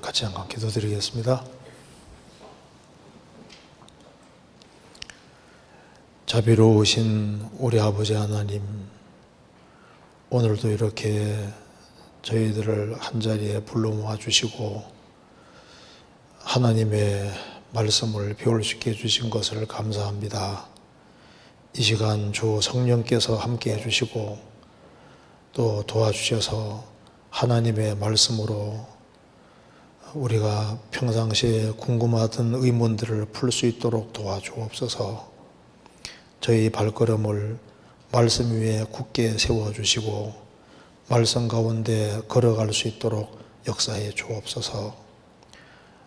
같이 한번 기도드리겠습니다. 자비로우신 우리 아버지 하나님, 오늘도 이렇게 저희들을 한자리에 불러 모아주시고 하나님의 말씀을 배울 수 있게 해주신 것을 감사합니다. 이 시간 주 성령께서 함께 해주시고 또 도와주셔서 하나님의 말씀으로 우리가 평상시에 궁금하던 의문들을 풀 수 있도록 도와주옵소서. 저희 발걸음을 말씀 위에 굳게 세워주시고 말씀 가운데 걸어갈 수 있도록 역사해 주옵소서.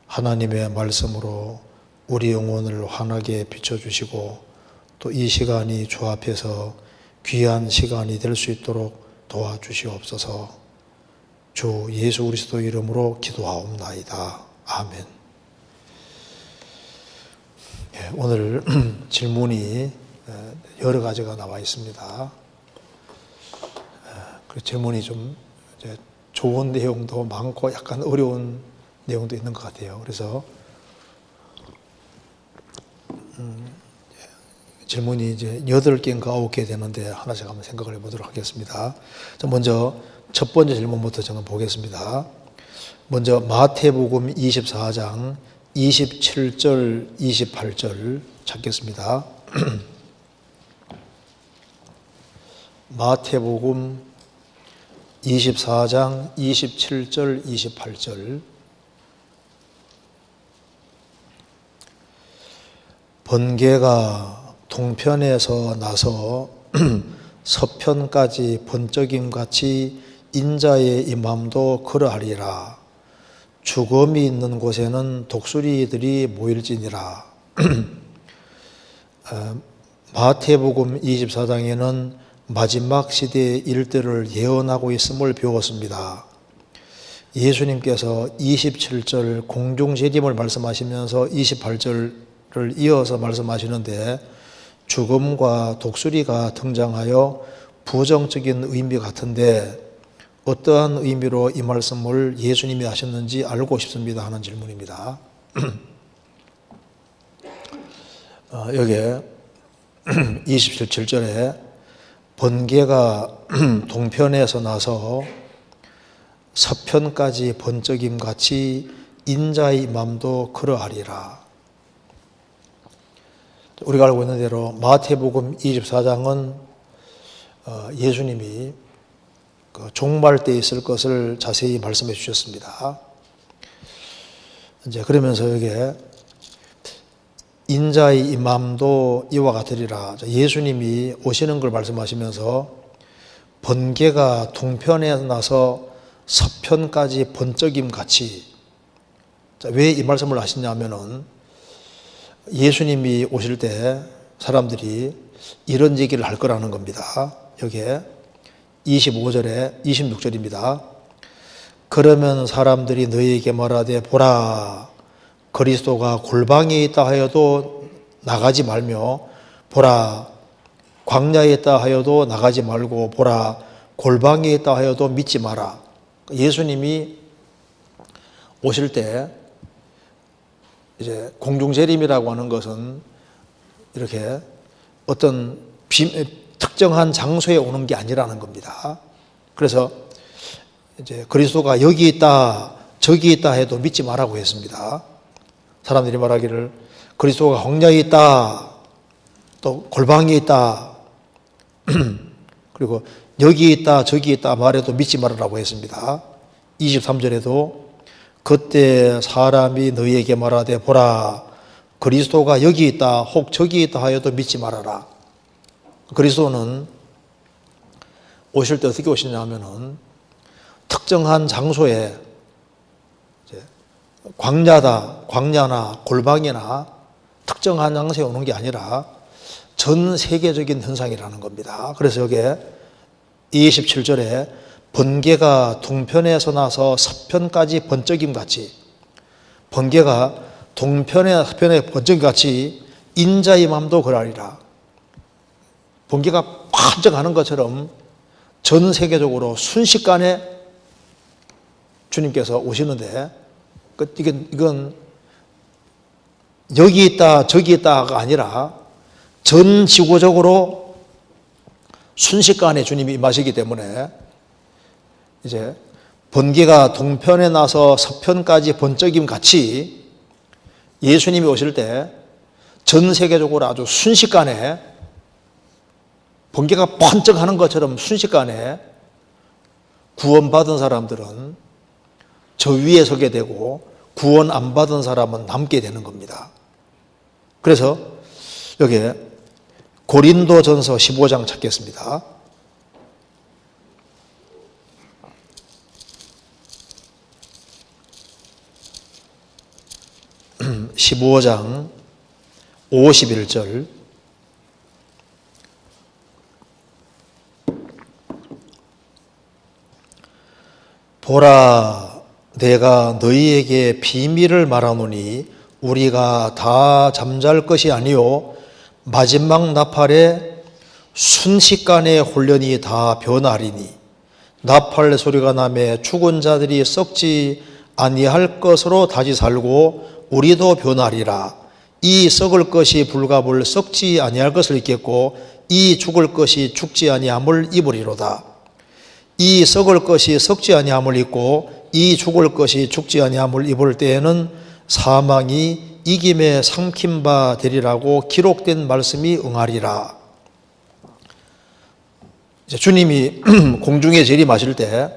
하나님의 말씀으로 우리 영혼을 환하게 비춰주시고 또 이 시간이 주 앞에서 귀한 시간이 될 수 있도록 도와주시옵소서. 주 예수 그리스도 이름으로 기도하옵나이다. 아멘. 오늘 질문이 여러 가지가 나와 있습니다. 그 질문이 좀 좋은 내용도 많고 약간 어려운 내용도 있는 것 같아요. 그래서 질문이 이제 8개인가 9개 되는데 하나씩 한번 생각을 해보도록 하겠습니다. 먼저 첫 번째 질문부터 저는 보겠습니다. 먼저 마태복음 24장 27절 28절 찾겠습니다. 마태복음 24장 27절 28절. 번개가 동편에서 나서 서편까지 번쩍임같이 인자의 임함도 그러하리라. 죽음이 있는 곳에는 독수리들이 모일지니라. 마태복음 24장에는 마지막 시대의 일들을 예언하고 있음을 배웠습니다. 예수님께서 27절 공중재림을 말씀하시면서 28절을 이어서 말씀하시는데 죽음과 독수리가 등장하여 부정적인 의미 같은데 어떠한 의미로 이 말씀을 예수님이 하셨는지 알고 싶습니다 하는 질문입니다. 여기에 27절에 번개가 동편에서 나서 서편까지 번쩍임같이 인자의 맘도 그러하리라. 우리가 알고 있는 대로 마태복음 24장은 예수님이 종말 때 있을 것을 자세히 말씀해 주셨습니다. 이제 그러면서 여기에 인자의 임함도 이와 같으리라. 예수님이 오시는 걸 말씀하시면서 번개가 동편에 나서 서편까지 번쩍임 같이. 왜 이 말씀을 하시냐면은 예수님이 오실 때 사람들이 이런 얘기를 할 거라는 겁니다. 여기에 25절에 26절입니다. 그러면 사람들이 너희에게 말하되 보라 그리스도가 골방에 있다 하여도 나가지 말며 보라 광야에 있다 하여도 나가지 말고 보라 골방에 있다 하여도 믿지 마라. 예수님이 오실 때 이제 공중재림이라고 하는 것은 이렇게 어떤 특정한 장소에 오는 게 아니라는 겁니다. 그래서 이제 그리스도가 여기 있다 저기 있다 해도 믿지 말라고 했습니다. 사람들이 말하기를 그리스도가 광야에 있다 또 골방에 있다 그리고 여기 있다 저기 있다 말해도 믿지 말으라고 했습니다. 23절에도 그때 사람이 너희에게 말하되 보라 그리스도가 여기 있다 혹 저기 있다 하여도 믿지 말아라. 그리스도는 오실 때 어떻게 오시냐면은 특정한 장소에 광야나 골방이나 특정한 장소에 오는 게 아니라 전 세계적인 현상이라는 겁니다. 그래서 여기에 27절에 번개가 동편에서 나서 서편까지 번쩍임같이 번개가 동편에 서편에 번쩍임같이 인자의 맘도 그러하리라. 번개가 번쩍하는 것처럼 전 세계적으로 순식간에 주님께서 오시는데 이건 여기 있다 저기 있다가 아니라 전 지구적으로 순식간에 주님이 임하시기 때문에 이제 번개가 동편에 나서 서편까지 번쩍임 같이 예수님이 오실 때 전 세계적으로 아주 순식간에 번개가 번쩍하는 것처럼 순식간에 구원받은 사람들은 저 위에 서게 되고 구원 안 받은 사람은 남게 되는 겁니다. 그래서 여기에 고린도전서 15장 찾겠습니다. 15장 51절 보라 내가 너희에게 비밀을 말하노니 우리가 다 잠잘 것이 아니요 마지막 나팔에 순식간에 혼련이 다 변하리니 나팔 소리가 나매 죽은 자들이 썩지 아니할 것으로 다시 살고 우리도 변하리라. 이 썩을 것이 불가불 썩지 아니할 것을 입겠고 이 죽을 것이 죽지 아니함을 입으리로다. 이 썩을 것이 썩지 아니함을 입고 이 죽을 것이 죽지 아니함을 입을 때에는 사망이 이김에 삼킨 바 되리라고 기록된 말씀이 응하리라. 이제 주님이 공중에 재림하실 때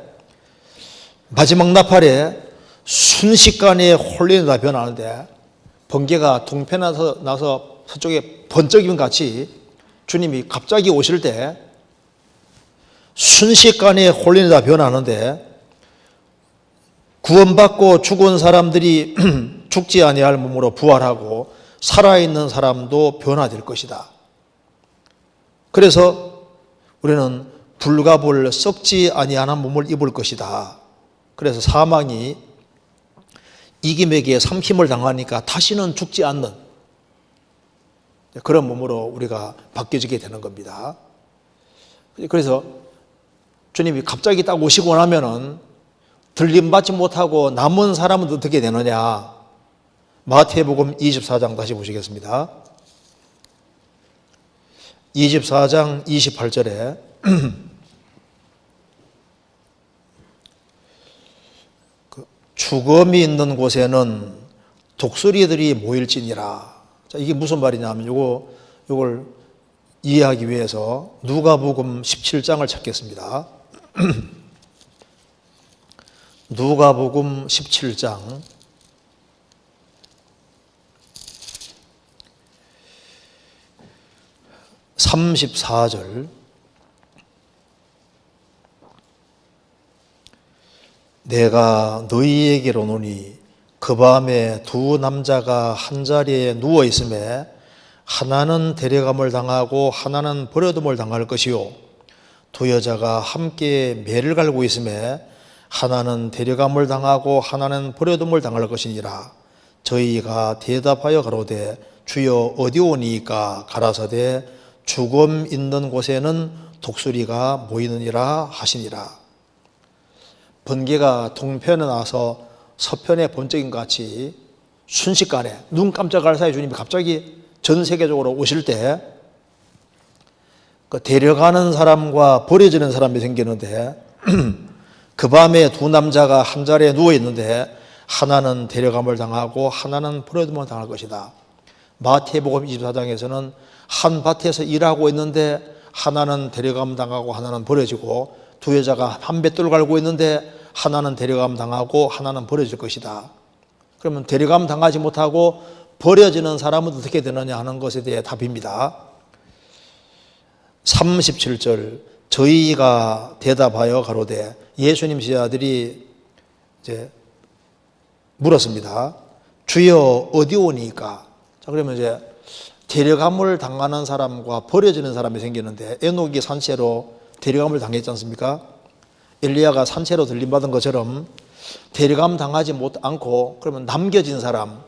마지막 나팔에 순식간에 혼란이 다 변하는데 번개가 동편에 나서 서쪽에 번쩍임 같이 주님이 갑자기 오실 때 순식간에 혼란이 다 변하는데 구원받고 죽은 사람들이 죽지 아니할 몸으로 부활하고 살아있는 사람도 변화될 것이다. 그래서 우리는 불가불 썩지 아니하는 몸을 입을 것이다. 그래서 사망이 이김에게 삼킴을 당하니까 다시는 죽지 않는 그런 몸으로 우리가 바뀌어지게 되는 겁니다. 그래서 주님이 갑자기 딱 오시고 나면은 들림받지 못하고 남은 사람은 어떻게 되느냐. 마태복음 24장 다시 보시겠습니다. 24장 28절에 죽음이 있는 곳에는 독수리들이 모일지니라. 자, 이게 무슨 말이냐면 요걸 이해하기 위해서 누가복음 17장을 찾겠습니다. 누가복음 17장 34절 내가 너희에게로 오노니 그 밤에 두 남자가 한자리에 누워 있음에 하나는 데려감을 당하고 하나는 버려둠을 당할 것이요 두 여자가 함께 매를 갈고 있음에 하나는 데려감을 당하고 하나는 버려둠을 당할 것이니라. 저희가 대답하여 가로되 주여 어디 오니이까 가라사대 죽음 있는 곳에는 독수리가 모이느니라 하시니라. 번개가 동편에 나서 서편에 번쩍인 것 같이 순식간에 눈 깜짝할 사이 주님이 갑자기 전 세계적으로 오실 때 그 데려가는 사람과 버려지는 사람이 생기는데 그 밤에 두 남자가 한 자리에 누워 있는데 하나는 데려감을 당하고 하나는 버려둠을 당할 것이다. 마태복음 24장에서는 한 밭에서 일하고 있는데 하나는 데려감 당하고 하나는 버려지고 두 여자가 한 뱃돌 갈고 있는데 하나는 데려감 당하고 하나는 버려질 것이다. 그러면 데려감 당하지 못하고 버려지는 사람은 어떻게 되느냐 하는 것에 대해 답입니다. 37절 저희가 대답하여 가로되 예수님 제자들이 이제 물었습니다. 주여 어디 오니까? 자, 그러면 이제 데려감을 당하는 사람과 버려지는 사람이 생기는데 에녹이 산채로 데려감을 당했지 않습니까? 엘리야가 산채로 들림받은 것처럼 데려감 당하지 않고 그러면 남겨진 사람,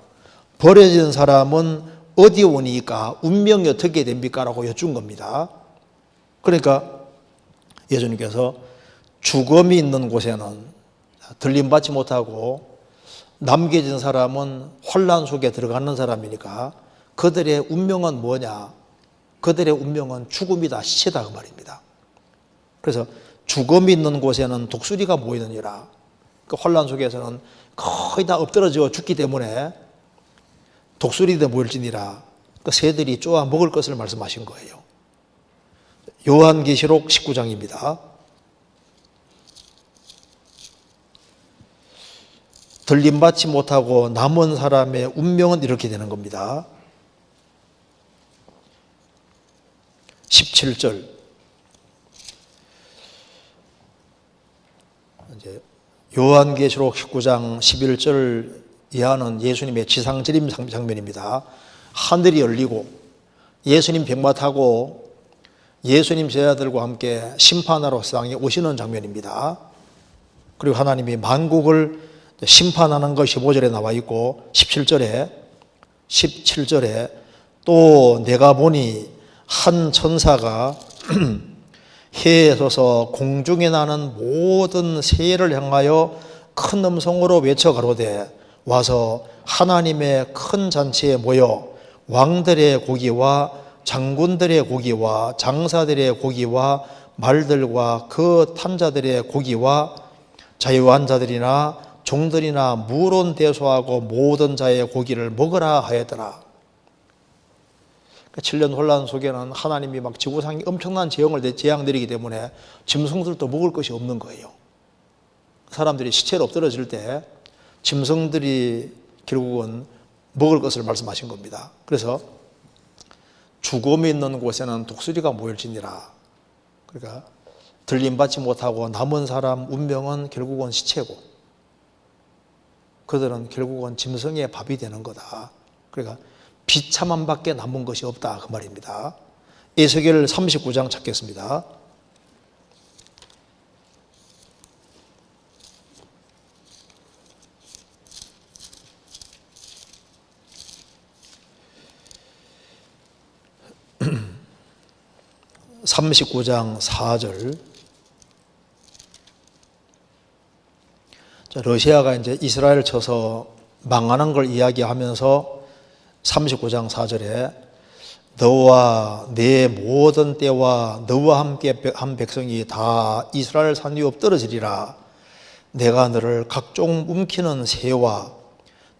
버려진 사람은 어디 오니까 운명이 어떻게 됩니까? 라고 여쭌 겁니다. 그러니까 예수님께서 죽음이 있는 곳에는 들림받지 못하고 남겨진 사람은 혼란 속에 들어가는 사람이니까 그들의 운명은 뭐냐? 그들의 운명은 죽음이다, 시체다 그 말입니다. 그래서 죽음이 있는 곳에는 독수리가 모이느니라. 그 혼란 속에서는 거의 다 엎드러져 죽기 때문에 독수리들 모일지니라. 그 새들이 쪼아 먹을 것을 말씀하신 거예요. 요한계시록 19장입니다. 들림받지 못하고 남은 사람의 운명은 이렇게 되는 겁니다. 17절. 이제 요한계시록 19장 11절 이하는 예수님의 지상재림 장면입니다. 하늘이 열리고 예수님 병마 타고 예수님 제자들과 함께 심판하러 세상에 오시는 장면입니다. 그리고 하나님이 만국을 심판하는 것이 15절에 나와 있고 17절에 또 내가 보니 한 천사가 해에 서서 공중에 나는 모든 새를 향하여 큰 음성으로 외쳐 가로되 와서 하나님의 큰 잔치에 모여 왕들의 고기와 장군들의 고기와 장사들의 고기와 말들과 그 탄 자들의 고기와 자유한 자들이나 종들이나 무론대소하고 모든 자의 고기를 먹으라 하였더라. 7년 혼란 속에는 하나님이 막 지구상에 엄청난 재앙 내리기 때문에 짐승들도 먹을 것이 없는 거예요. 사람들이 시체로 엎드러질 때 짐승들이 결국은 먹을 것을 말씀하신 겁니다. 그래서 죽음이 있는 곳에는 독수리가 모일지니라. 그러니까 들림받지 못하고 남은 사람 운명은 결국은 시체고 그들은 결국은 짐승의 밥이 되는 거다. 그러니까 비참함밖에 남은 것이 없다 그 말입니다. 에스겔 39장 찾겠습니다. (39장 4절) 러시아가 이제 이스라엘 쳐서 망하는 걸 이야기하면서 39장 4절에 너와 내 모든 때와 너와 함께 한 백성이 다 이스라엘 산 위에 엎드러지리라. 내가 너를 각종 움키는 새와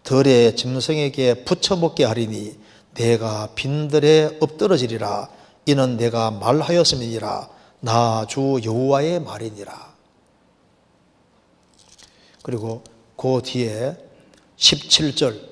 들의 짐승에게 붙여먹게 하리니 내가 빈들에 엎드러지리라. 이는 내가 말하였음이니라. 나 주 여호와의 말이니라. 그리고 그 뒤에 17절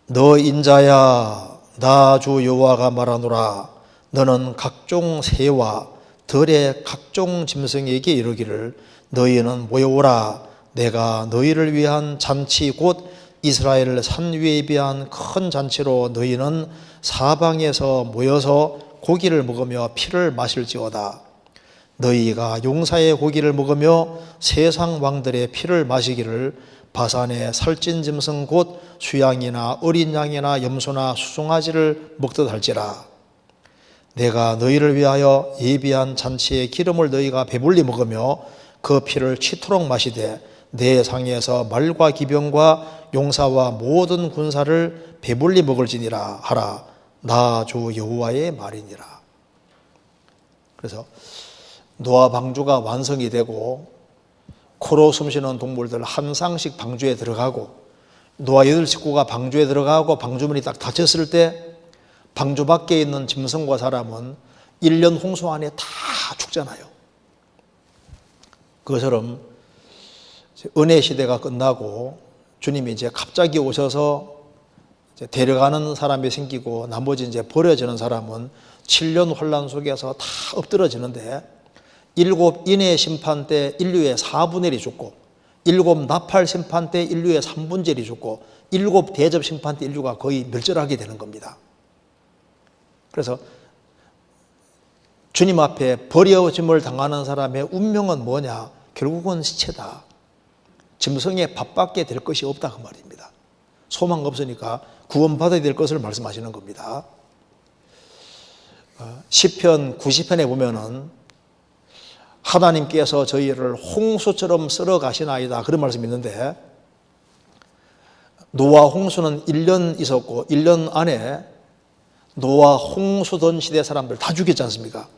너 인자야 나 주 여호와가 말하노라. 너는 각종 새와 들의 각종 짐승에게 이르기를 너희는 모여오라. 내가 너희를 위한 잔치 곧 이스라엘 산 위에 비한 큰 잔치로 너희는 사방에서 모여서 고기를 먹으며 피를 마실지어다. 너희가 용사의 고기를 먹으며 세상 왕들의 피를 마시기를 바산의 살찐 짐승 곧 수양이나 어린 양이나 염소나 수송아지를 먹듯 할지라. 내가 너희를 위하여 예비한 잔치의 기름을 너희가 배불리 먹으며 그 피를 치도록 마시되 내 상에서 말과 기병과 용사와 모든 군사를 배불리 먹을지니라 하라. 나 주 여호와의 말이니라. 그래서 노아 방주가 완성이 되고 코로 숨쉬는 동물들 한 쌍씩 방주에 들어가고 노아 8식구가 방주에 들어가고 방주문이 딱 닫혔을 때 방주 밖에 있는 짐승과 사람은 1년 홍수 안에 다 죽잖아요. 그것처럼 은혜 시대가 끝나고 주님이 이제 갑자기 오셔서 이제 데려가는 사람이 생기고 나머지 이제 버려지는 사람은 7년 혼란 속에서 다 엎드러지는데 7 인의 심판 때 인류의 4분의 1이 죽고 7 나팔 심판 때 인류의 3분의 1이 죽고 7 대접 심판 때 인류가 거의 멸절하게 되는 겁니다. 그래서 주님 앞에 버려짐을 당하는 사람의 운명은 뭐냐? 결국은 시체다. 짐승의 밥밖에 될 것이 없다 그 말입니다. 소망 없으니까 구원받아야 될 것을 말씀하시는 겁니다. 시편 90편에 보면은 하나님께서 저희를 홍수처럼 쓸어 가시나이다, 그런 말씀이 있는데, 노아 홍수는 1년 있었고 1년 안에 노아 홍수던 시대 사람들 다 죽였지 않습니까?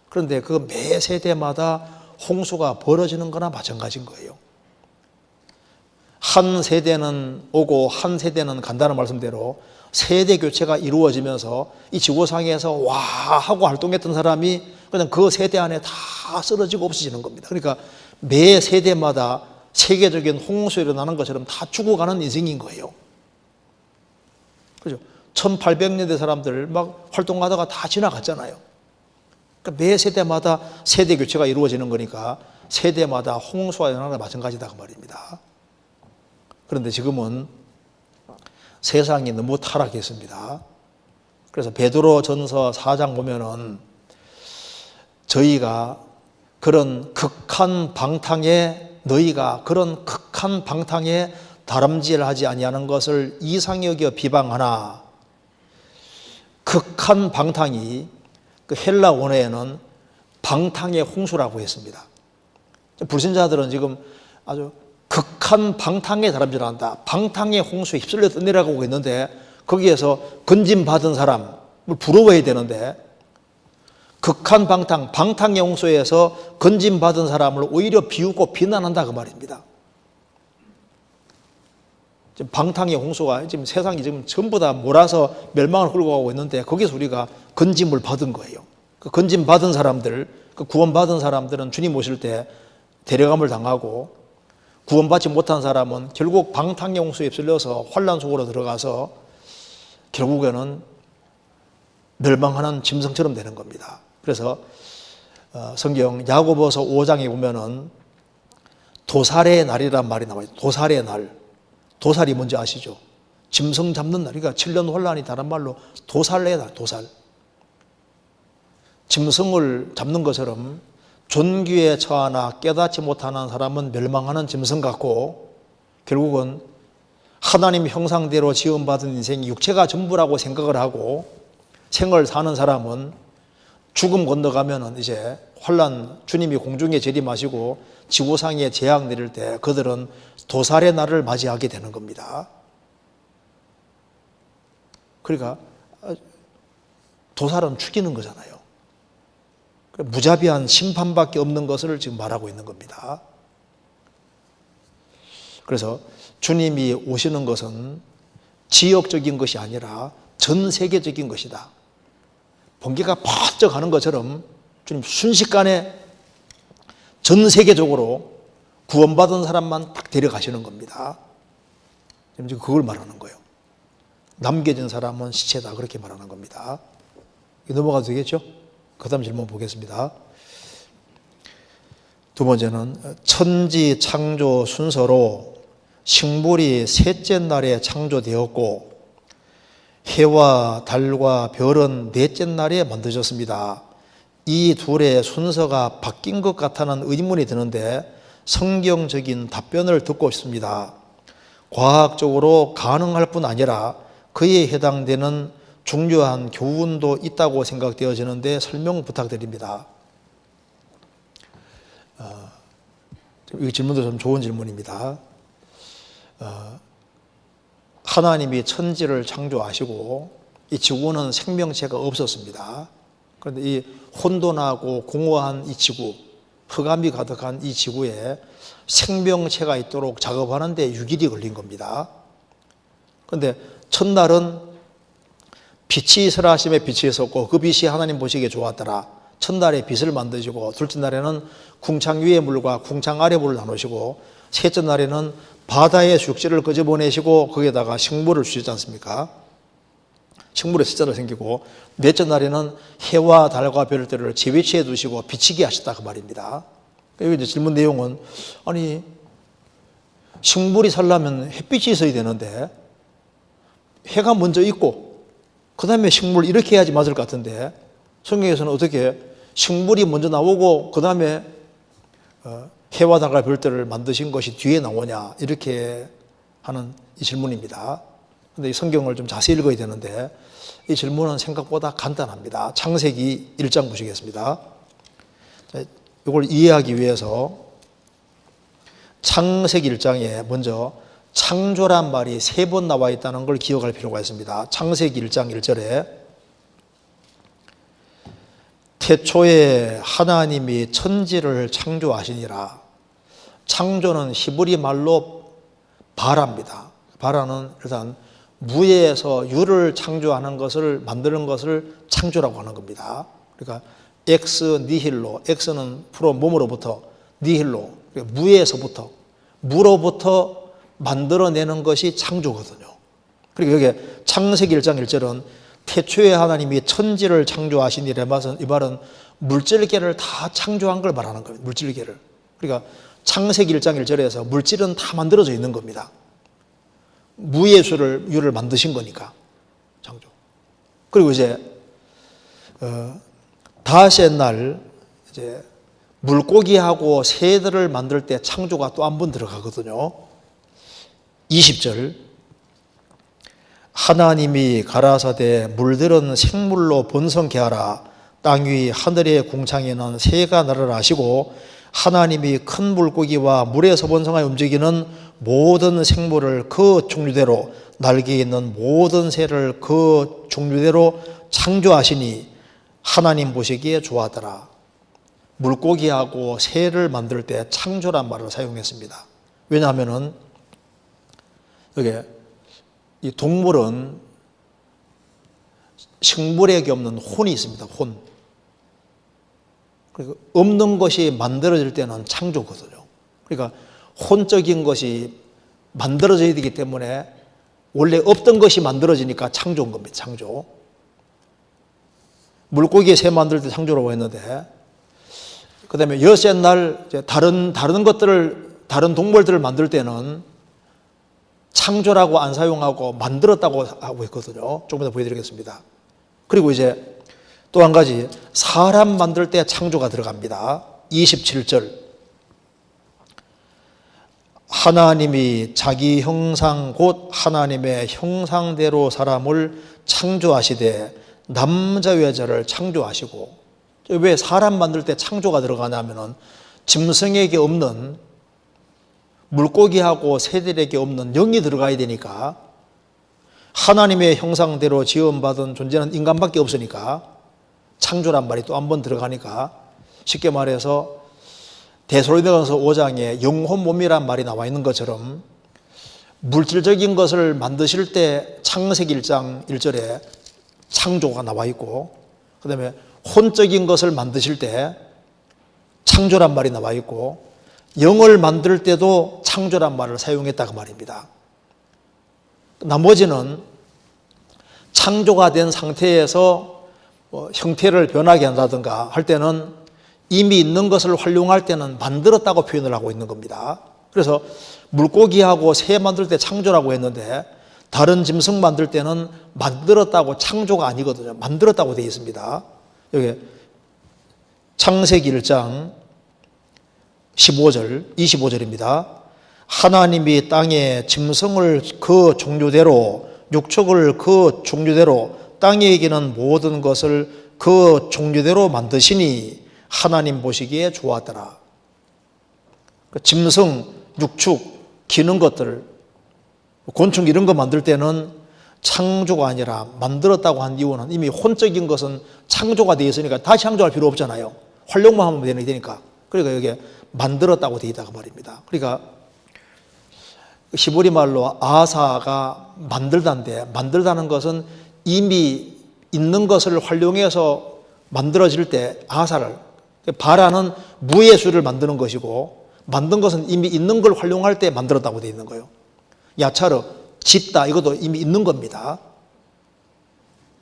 그런데 그 매 세대마다 홍수가 벌어지는 거나 마찬가지인 거예요. 한 세대는 오고 한 세대는 간다는 말씀대로 세대 교체가 이루어지면서 이 지구상에서 와 하고 활동했던 사람이 그냥 그 세대 안에 다 쓰러지고 없어지는 겁니다. 그러니까 매 세대마다 세계적인 홍수 일어나는 것처럼 다 죽어가는 인생인 거예요. 그죠? 1800년대 사람들 막 활동하다가 다 지나갔잖아요. 그러니까 매 세대마다 세대 교체가 이루어지는 거니까 세대마다 홍수가 일어나는 거 마찬가지다, 그 말입니다. 그런데 지금은 세상이 너무 타락했습니다. 그래서 베드로 전서 4장 보면은 저희가 그런 극한 방탕에, 너희가 그런 극한 방탕에 다름질하지 아니하는 것을 이상히 여겨 비방하나, 극한 방탕이 그 헬라 원어에는 방탕의 홍수라고 했습니다. 불신자들은 지금 아주 극한 방탕에 다름질한다, 방탕의 홍수에 휩쓸려 떠내려가고 있는데, 거기에서 건짐받은 사람을 부러워해야 되는데, 극한 방탕, 방탕의 홍수에서 건짐받은 사람을 오히려 비웃고 비난한다, 그 말입니다. 지금 방탕의 홍수가 지금 세상이 지금 전부 다 몰아서 멸망을 끌고 가고 있는데, 거기서 우리가 건짐을 받은 거예요. 그 건짐 받은 사람들, 그 구원받은 사람들은 주님 오실 때 데려감을 당하고, 구원받지 못한 사람은 결국 방탕의 홍수에 휩쓸려서 환난 속으로 들어가서 결국에는 멸망하는 짐승처럼 되는 겁니다. 그래서 성경 야고보서 5장에 보면은 도살의 날이란 말이 나와요. 도살의 날. 도살이 뭔지 아시죠? 짐승 잡는 날. 그러니까 7년 환란이 다른 말로 도살의 날, 도살. 짐승을 잡는 것처럼 존귀에 처하나 깨닫지 못하는 사람은 멸망하는 짐승 같고, 결국은 하나님 형상대로 지음받은 인생이 육체가 전부라고 생각을 하고 생을 사는 사람은 죽음 건너가면은 이제 환란, 주님이 공중에 재림하시고 지구상에 재앙 내릴 때 그들은 도살의 날을 맞이하게 되는 겁니다. 그러니까 도살은 죽이는 거잖아요. 무자비한 심판밖에 없는 것을 지금 말하고 있는 겁니다. 그래서 주님이 오시는 것은 지역적인 것이 아니라 전 세계적인 것이다. 번개가 퍼쩍 하는 것처럼 주님 순식간에 전 세계적으로 구원받은 사람만 딱 데려가시는 겁니다. 지금 그걸 말하는 거예요. 남겨진 사람은 시체다, 그렇게 말하는 겁니다. 넘어가도 되겠죠? 그 다음 질문 보겠습니다. 두 번째는 천지 창조 순서로 식물이 셋째 날에 창조되었고 해와 달과 별은 넷째 날에 만들어졌습니다. 이 둘의 순서가 바뀐 것 같다는 의문이 드는데 성경적인 답변을 듣고 싶습니다. 과학적으로 가능할 뿐 아니라 그에 해당되는 중요한 교훈도 있다고 생각되어지는데 설명 부탁드립니다. 이 질문도 좀 좋은 질문입니다. 하나님이 천지를 창조하시고 이 지구는 생명체가 없었습니다. 그런데 이 혼돈하고 공허한 이 지구, 흑암이 가득한 이 지구에 생명체가 있도록 작업하는 데 6일이 걸린 겁니다. 그런데 첫날은 빛이 있으라 하심에 빛이 있었고 그 빛이 하나님 보시기에 좋았더라. 첫날에 빛을 만드시고 둘째 날에는 궁창 위의 물과 궁창 아래 물을 나누시고 셋째 날에는 바다의 육지를 끄집어내시고 거기에다가 식물을 주시지 않습니까? 식물의 숫자를 생기고 넷째 날에는 해와 달과 별들을 제 위치에 두시고 비치게 하셨다, 그 말입니다. 여기 이제 질문 내용은, 아니 식물이 살려면 햇빛이 있어야 되는데 해가 먼저 있고 그 다음에 식물 이렇게 해야지 맞을 것 같은데 성경에서는 어떻게 식물이 먼저 나오고 그 다음에 해와 달과 별들을 만드신 것이 뒤에 나오냐, 이렇게 하는 이 질문입니다. 그런데 이 성경을 좀 자세히 읽어야 되는데 이 질문은 생각보다 간단합니다. 창세기 1장 보시겠습니다. 이걸 이해하기 위해서 창세기 1장에 먼저 창조란 말이 3번 나와 있다는 걸 기억할 필요가 있습니다. 창세기 1장 1절에 태초에 하나님이 천지를 창조하시니라. 창조는 히브리 말로 바라입니다. 바라는 일단 무에서 유를 창조하는 것을 만드는 것을 창조라고 하는 겁니다. 그러니까 엑스 니힐로, 엑스는 프로 몸으로부터, 니힐로 무에서부터, 무로부터 만들어내는 것이 창조거든요. 그리고 여기 창세기 1장 1절은 태초에 하나님이 천지를 창조하시니라. 이 말은 물질계를 다 창조한 걸 말하는 거예요. 물질계를. 그러니까 창세기 1장 1절에서 물질은 다 만들어져 있는 겁니다. 무의 유를 만드신 거니까 창조. 그리고 이제 다섯째 날 이제 물고기하고 새들을 만들 때 창조가 또 한 번 들어가거든요. 20절 하나님이 가라사대 물들은 생물로 번성케 하라. 땅 위 하늘의 궁창에는 새가 날아라 하시고 하나님이 큰 물고기와 물에서 번성하여 움직이는 모든 생물을 그 종류대로 날개 있는 모든 새를 그 종류대로 창조하시니 하나님 보시기에 좋아하더라. 물고기하고 새를 만들 때 창조란 말을 사용했습니다. 왜냐하면은 여기 이 동물은 식물에게 없는 혼이 있습니다. 혼. 그리고 없는 것이 만들어질 때는 창조거든요. 그러니까 혼적인 것이 만들어져야 되기 때문에 원래 없던 것이 만들어지니까 창조인 겁니다. 창조. 물고기에 새 만들 때 창조라고 했는데, 그 다음에 여섯째 날 다른 동물들을 만들 때는 창조라고 안 사용하고 만들었다고 하고 있거든요. 조금 더 보여드리겠습니다. 그리고 이제 또 한 가지, 사람 만들 때 창조가 들어갑니다. 27절. 하나님이 자기 형상 곧 하나님의 형상대로 사람을 창조하시되 남자 여자를 창조하시고. 왜 사람 만들 때 창조가 들어가냐면은 짐승에게 없는, 물고기하고 새들에게 없는 영이 들어가야 되니까, 하나님의 형상대로 지음받은 존재는 인간밖에 없으니까 창조란 말이 또 한 번 들어가니까, 쉽게 말해서 데살로니가서 5장에 영혼 몸이란 말이 나와 있는 것처럼 물질적인 것을 만드실 때 창세기 1장 1절에 창조가 나와 있고, 그 다음에 혼적인 것을 만드실 때 창조란 말이 나와 있고, 영을 만들 때도 창조란 말을 사용했다고 말입니다. 나머지는 창조가 된 상태에서 형태를 변하게 한다든가 할 때는 이미 있는 것을 활용할 때는 만들었다고 표현을 하고 있는 겁니다. 그래서 물고기하고 새 만들 때 창조라고 했는데 다른 짐승 만들 때는 만들었다고, 창조가 아니거든요. 만들었다고 되어 있습니다. 여기 창세기 1장 25절입니다. 하나님이 땅에 짐승을 그 종류대로, 육축을 그 종류대로, 땅에 이기는 모든 것을 그 종류대로 만드시니 하나님 보시기에 좋았더라. 짐승, 육축, 기는 것들, 곤충 이런 거 만들 때는 창조가 아니라 만들었다고 한 이유는 이미 혼적인 것은 창조가 되어 있으니까 다시 창조할 필요 없잖아요. 활용만 하면 되니까. 그러니까 여기에 만들었다고 되어 있다고 말입니다. 그러니까 히브리 말로 아사가 만들다인데, 만들다는 것은 이미 있는 것을 활용해서 만들어질 때 아사를, 바라는 무의 수를 만드는 것이고, 만든 것은 이미 있는 걸 활용할 때 만들었다고 되어 있는 거예요. 야차르, 짓다, 이것도 이미 있는 겁니다.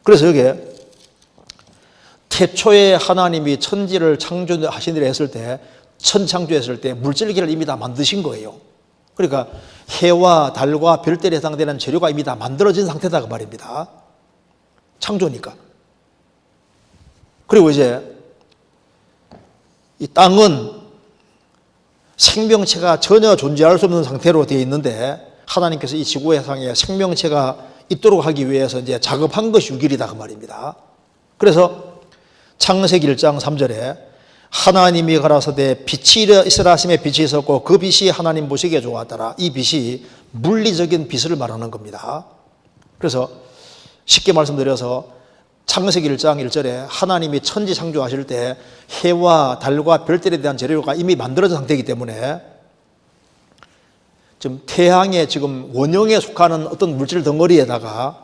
그래서 여기에 태초에 하나님이 천지를 창조하시니라 했을 때, 천창조했을 때 물질계를 이미 다 만드신 거예요. 그러니까 해와 달과 별들에 해당되는 재료가 이미 다 만들어진 상태다 그 말입니다. 창조니까. 그리고 이제 이 땅은 생명체가 전혀 존재할 수 없는 상태로 되어 있는데, 하나님께서 이 지구상에 생명체가 있도록 하기 위해서 이제 작업한 것이 6일이다 그 말입니다. 그래서 창세기 1장 3절에 하나님이 가라사대 빛이 있으라 하심에 빛이 있었고 그 빛이 하나님 보시기에 좋았더라. 이 빛이 물리적인 빛을 말하는 겁니다. 그래서 쉽게 말씀드려서 창세기 1장 1절에 하나님이 천지 창조하실 때 해와 달과 별들에 대한 재료가 이미 만들어진 상태이기 때문에 지금 태양의 지금 원형에 속하는 어떤 물질 덩어리에다가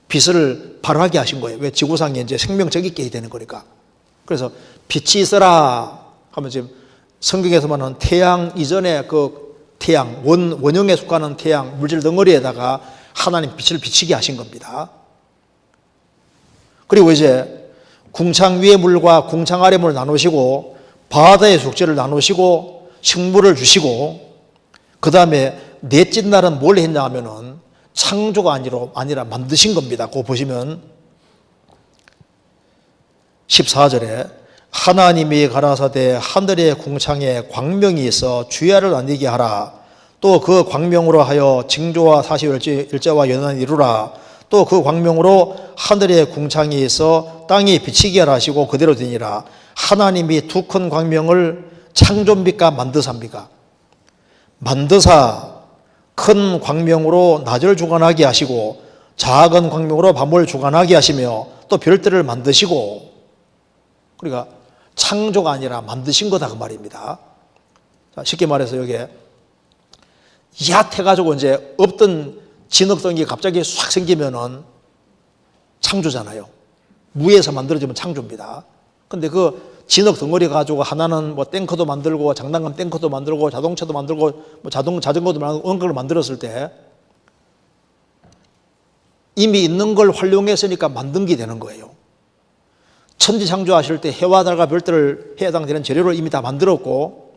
빛을 발하게 하신 거예요. 왜? 지구상에 이제 생명적이 있게 되는 거니까. 그래서 빛이 있어라 하면 지금 성경에서 말하는 태양 이전에 그 태양, 원형에 속하는 태양, 물질 덩어리에다가 하나님 빛을 비치게 하신 겁니다. 그리고 이제 궁창 위의 물과 궁창 아래 물을 나누시고 바다의 속재를 나누시고 식물을 주시고 그 다음에 넷째 날은 뭘 했냐 하면은 창조가 아니라 만드신 겁니다. 그거 보시면 14절에 하나님이 가라사대 하늘의 궁창에 광명이 있어 주야를 나뉘게 하라. 또 그 광명으로 하여 징조와 사시일자와 연한을 이루라. 또 그 광명으로 하늘의 궁창이 있어 땅이 비치게 하라 하시고 그대로 되니라. 하나님이 두 큰 광명을 창조입니까 만드사입니까? 만드사 큰 광명으로 낮을 주관하게 하시고 작은 광명으로 밤을 주관하게 하시며 또 별들을 만드시고, 그러니까 창조가 아니라 만드신 거다 그 말입니다. 자, 쉽게 말해서 여기에 얕해가지고 이제 없던 진흙덩이 갑자기 싹 생기면은 창조잖아요. 무에서 만들어지면 창조입니다. 근데 그 진흙 덩어리 가지고 하나는 뭐 탱크도 만들고 장난감 탱크도 만들고 자동차도 만들고 뭐 자전거도 만들고 그런 걸 만들었을 때 이미 있는 걸 활용했으니까 만든 게 되는 거예요. 천지 창조하실 때 해와 달과 별들을 해당되는 재료를 이미 다 만들었고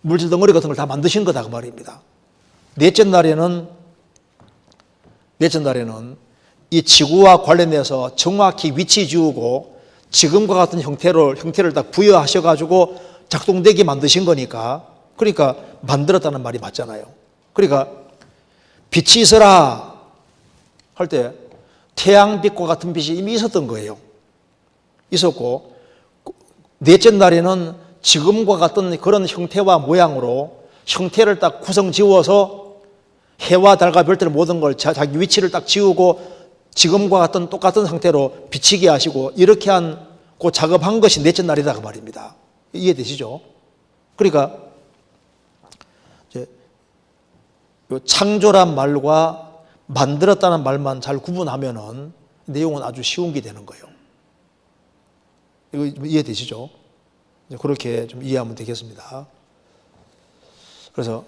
물질 덩어리 같은 걸 다 만드신 거다 그 말입니다. 넷째 날에는 이 지구와 관련해서 정확히 위치 지우고 지금과 같은 형태를 딱 부여하셔가지고 작동되게 만드신 거니까, 그러니까 만들었다는 말이 맞잖아요. 그러니까 빛이 있어라 할 때 태양빛과 같은 빛이 이미 있었던 거예요. 있었고, 넷째 날에는 지금과 같은 그런 형태와 모양으로 형태를 딱 구성 지워서 해와 달과 별들 모든 걸 자기 위치를 딱 지우고 지금과 같은 똑같은 상태로 비치게 하시고 이렇게 그 작업한 것이 넷째 날이다 그 말입니다. 이해되시죠? 그러니까 이제 창조란 말과 만들었다는 말만 잘 구분하면은 내용은 아주 쉬운 게 되는 거예요. 이거 이해되시죠? 그렇게 좀 이해하면 되겠습니다. 그래서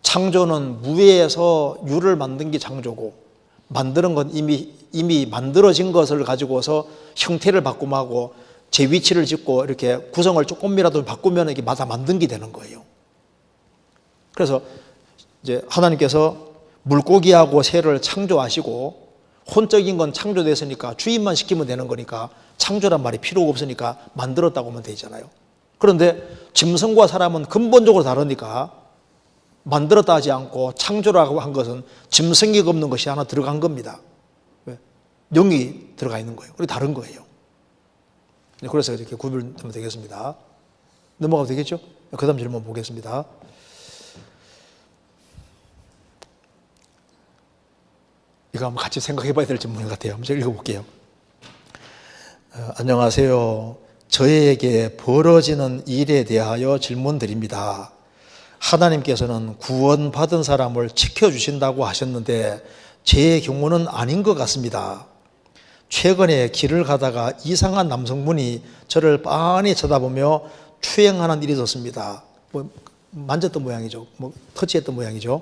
창조는 무에서 유를 만든 게 창조고, 만드는 건 이미 만들어진 것을 가지고서 형태를 바꿈하고 제 위치를 짓고 이렇게 구성을 조금이라도 바꾸면 이게 다 만든 게 되는 거예요. 그래서 이제 하나님께서 물고기하고 새를 창조하시고 혼적인 건 창조됐으니까 주인만 시키면 되는 거니까 창조란 말이 필요가 없으니까 만들었다고 하면 되잖아요. 그런데 짐승과 사람은 근본적으로 다르니까 만들었다 하지 않고 창조라고 한 것은 짐승이 없는 것이 하나 들어간 겁니다. 왜? 영이 들어가 있는 거예요. 그게 다른 거예요. 그래서 이렇게 구별되면 되겠습니다. 넘어가도 되겠죠? 그 다음 질문 보겠습니다. 이거 한번 같이 생각해 봐야 될 질문 같아요. 한번 읽어볼게요. 안녕하세요. 저에게 벌어지는 일에 대하여 질문드립니다. 하나님께서는 구원받은 사람을 지켜주신다고 하셨는데 제 경우는 아닌 것 같습니다. 최근에 길을 가다가 이상한 남성분이 저를 빤히 쳐다보며 추행하는 일이 있었습니다. 만졌던 모양이죠. 터치했던 모양이죠.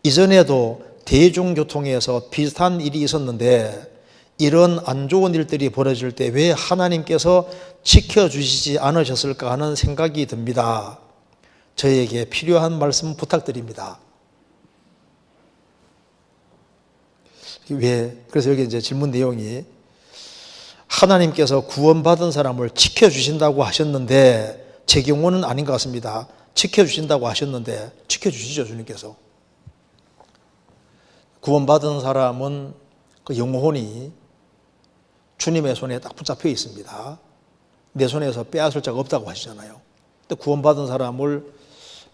이전에도 대중교통에서 비슷한 일이 있었는데 이런 안 좋은 일들이 벌어질 때 왜 하나님께서 지켜주시지 않으셨을까 하는 생각이 듭니다. 저에게 필요한 말씀 부탁드립니다. 왜? 그래서 여기 이제 질문 내용이 하나님께서 구원받은 사람을 지켜주신다고 하셨는데 제 경우는 아닌 것 같습니다. 지켜주신다고 하셨는데 지켜주시죠, 주님께서. 구원받은 사람은 그 영혼이 주님의 손에 딱 붙잡혀 있습니다. 내 손에서 빼앗을 자가 없다고 하시잖아요. 근데 구원받은 사람을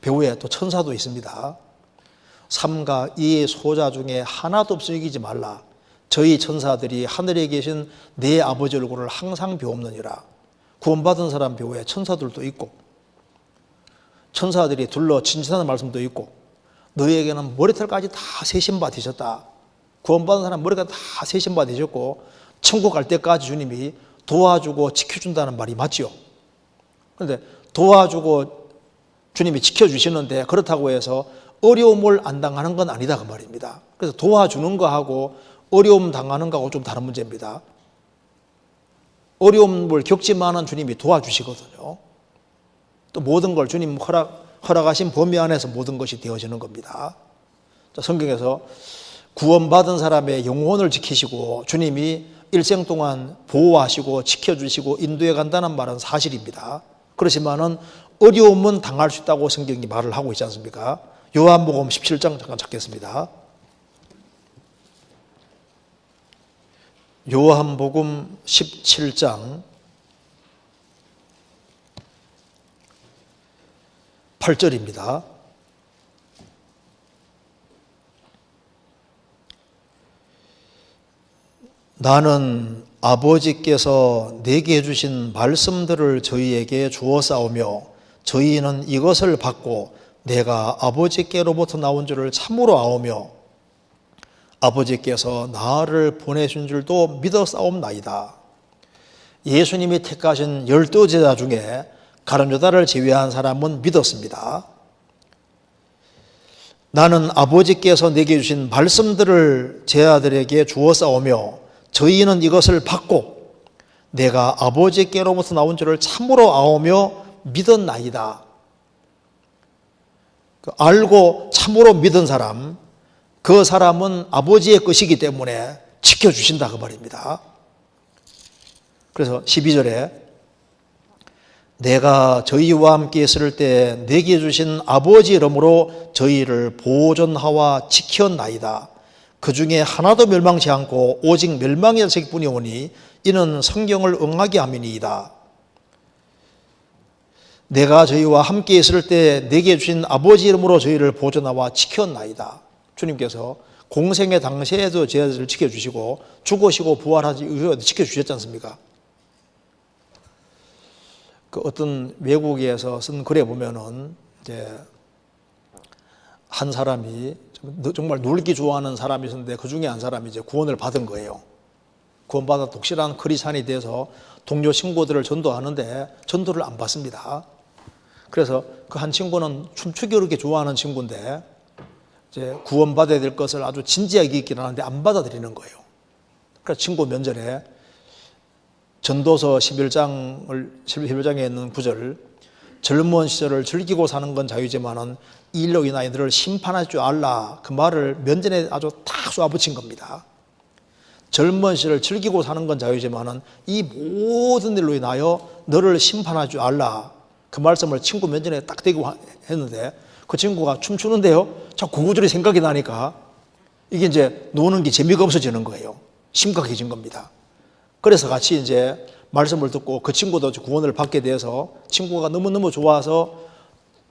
배후에 또 천사도 있습니다. 삼가 이 소자 중에 하나도 없이 여기지 말라. 저희 천사들이 하늘에 계신 내 아버지 얼굴을 항상 배옵느니라. 구원받은 사람 배후에 천사들도 있고 천사들이 둘러 진진하는 말씀도 있고 너희에게는 머리털까지 다 세신 바 되셨다. 구원받은 사람 머리가 다 세신 바 되셨고 천국 갈 때까지 주님이 도와주고 지켜준다는 말이 맞지요. 그런데 도와주고 주님이 지켜주시는데 그렇다고 해서 어려움을 안 당하는 건 아니다 그 말입니다. 그래서 도와주는 거하고 어려움 당하는 거하고 좀 다른 문제입니다. 어려움을 겪지만은 주님이 도와주시거든요. 또 모든 걸 주님 허락하신 범위 안에서 모든 것이 되어지는 겁니다. 자, 성경에서 구원받은 사람의 영혼을 지키시고 주님이 일생 동안 보호하시고 지켜주시고 인도해 간다는 말은 사실입니다. 그렇지만은 어려움은 당할 수 있다고 성경이 말을 하고 있지 않습니까? 요한복음 17장 잠깐 찾겠습니다. 요한복음 17장 8절입니다. 나는 아버지께서 내게 주신 말씀들을 저희에게 주었사오며 저희는 이것을 받고 내가 아버지께로부터 나온 줄을 참으로 아오며 아버지께서 나를 보내신 줄도 믿었사옵나이다. 예수님이 택하신 12제자 중에 가룟 유다를 제외한 사람은 믿었습니다. 나는 아버지께서 내게 주신 말씀들을 제 아들에게 주었사오며 저희는 이것을 받고 내가 아버지께로부터 나온 줄을 참으로 아오며 믿었나이다. 알고 참으로 믿은 사람, 그 사람은 아버지의 것이기 때문에 지켜주신다 그 말입니다. 그래서 12절에 내가 저희와 함께 있을 때 내게 주신 아버지 이름으로 저희를 보존하와 지켰나이다. 그 중에 하나도 멸망치 않고 오직 멸망의 자식뿐이 오니 이는 성경을 응하게 함이니이다. 내가 저희와 함께 있을 때 내게 주신 아버지 이름으로 저희를 보존하와 지켰나이다. 주님께서 공생의 당시에도 저희를 지켜주시고 죽으시고 부활하지 지켜주셨지 않습니까? 그 어떤 외국에서 쓴 글에 보면은 이제 한 사람이 정말 놀기 좋아하는 사람이 있었는데 그 중에 한 사람이 이제 구원을 받은 거예요. 구원받아 독실한 크리스찬이 돼서 동료 친구들을 전도하는데 전도를 안 받습니다. 그래서 그 한 친구는 춤추기 그렇게 좋아하는 친구인데 이제 구원받아야 될 것을 아주 진지하게 있기는 하는데 안 받아들이는 거예요. 그래서 친구 면전에 전도서 11장에 있는 구절, 젊은 시절을 즐기고 사는 건 자유지만은 이 일로 인하여 너를 심판할 줄 알라. 그 말을 면전에 아주 딱 쏘아붙인 겁니다. 젊은 시절을 즐기고 사는 건 자유지만은 이 모든 일로 인하여 너를 심판할 줄 알라. 그 말씀을 친구 면전에 딱 대고 했는데 그 친구가 춤추는데요. 자꾸 그 구절이 생각이 나니까 이게 이제 노는 게 재미가 없어지는 거예요. 심각해진 겁니다. 그래서 같이 이제 말씀을 듣고 그 친구도 구원을 받게 돼서 친구가 너무너무 좋아서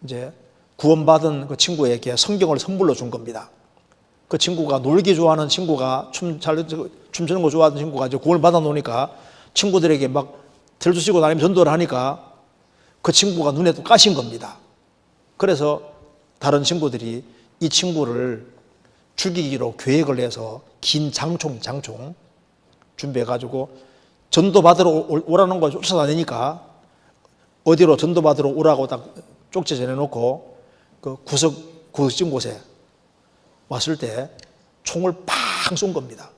이제 구원받은 그 친구에게 성경을 선물로 준 겁니다. 그 친구가 놀기 좋아하는 친구가 춤추는 거 좋아하는 친구가 이제 구원을 받아 놓으니까 친구들에게 막 들쑤시고 다니면서 전도를 하니까 그 친구가 눈에 또 까신 겁니다. 그래서 다른 친구들이 이 친구를 죽이기로 계획을 해서 긴 장총 준비해가지고 전도받으러 오라는 걸 쫓아다니니까 어디로 전도받으러 오라고 딱 쪽지 전해놓고 그 구석진 곳에 왔을 때 총을 팡 쏜 겁니다.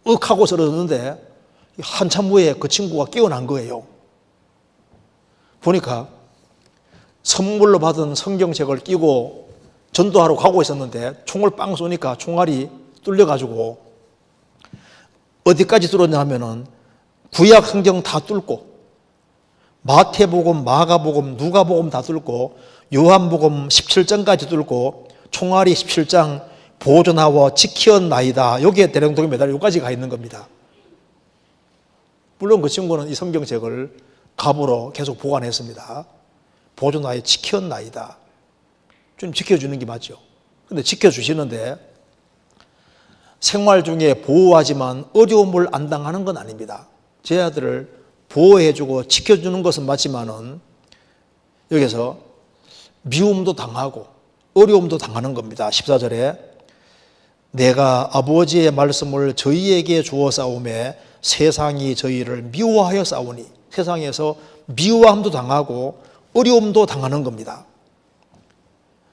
윽 하고 쓰러졌는데 한참 후에 그 친구가 깨어난 거예요. 보니까 선물로 받은 성경책을 끼고 전도하러 가고 있었는데 총을 빵 쏘니까 총알이 뚫려가지고 어디까지 뚫었냐 하면은 구약 성경 다 뚫고 마태복음, 마가복음, 누가복음 다 뚫고 요한복음 17장까지 뚫고 총알이 17장 보존하고 지켰나이다. 여기에 대령통이 매달 여기까지 가 있는 겁니다. 물론 그 친구는 이 성경책을 갑으로 계속 보관했습니다. 보존하여 지켰나이다. 주님 지켜주는 게 맞죠. 근데 지켜주시는데 생활 중에 보호하지만 어려움을 안 당하는 건 아닙니다. 제 아들을 보호해주고 지켜주는 것은 맞지만은 여기서 미움도 당하고 어려움도 당하는 겁니다. 14절에 내가 아버지의 말씀을 저희에게 주어 싸움에 세상이 저희를 미워하여 싸우니, 세상에서 미워함도 당하고 어려움도 당하는 겁니다.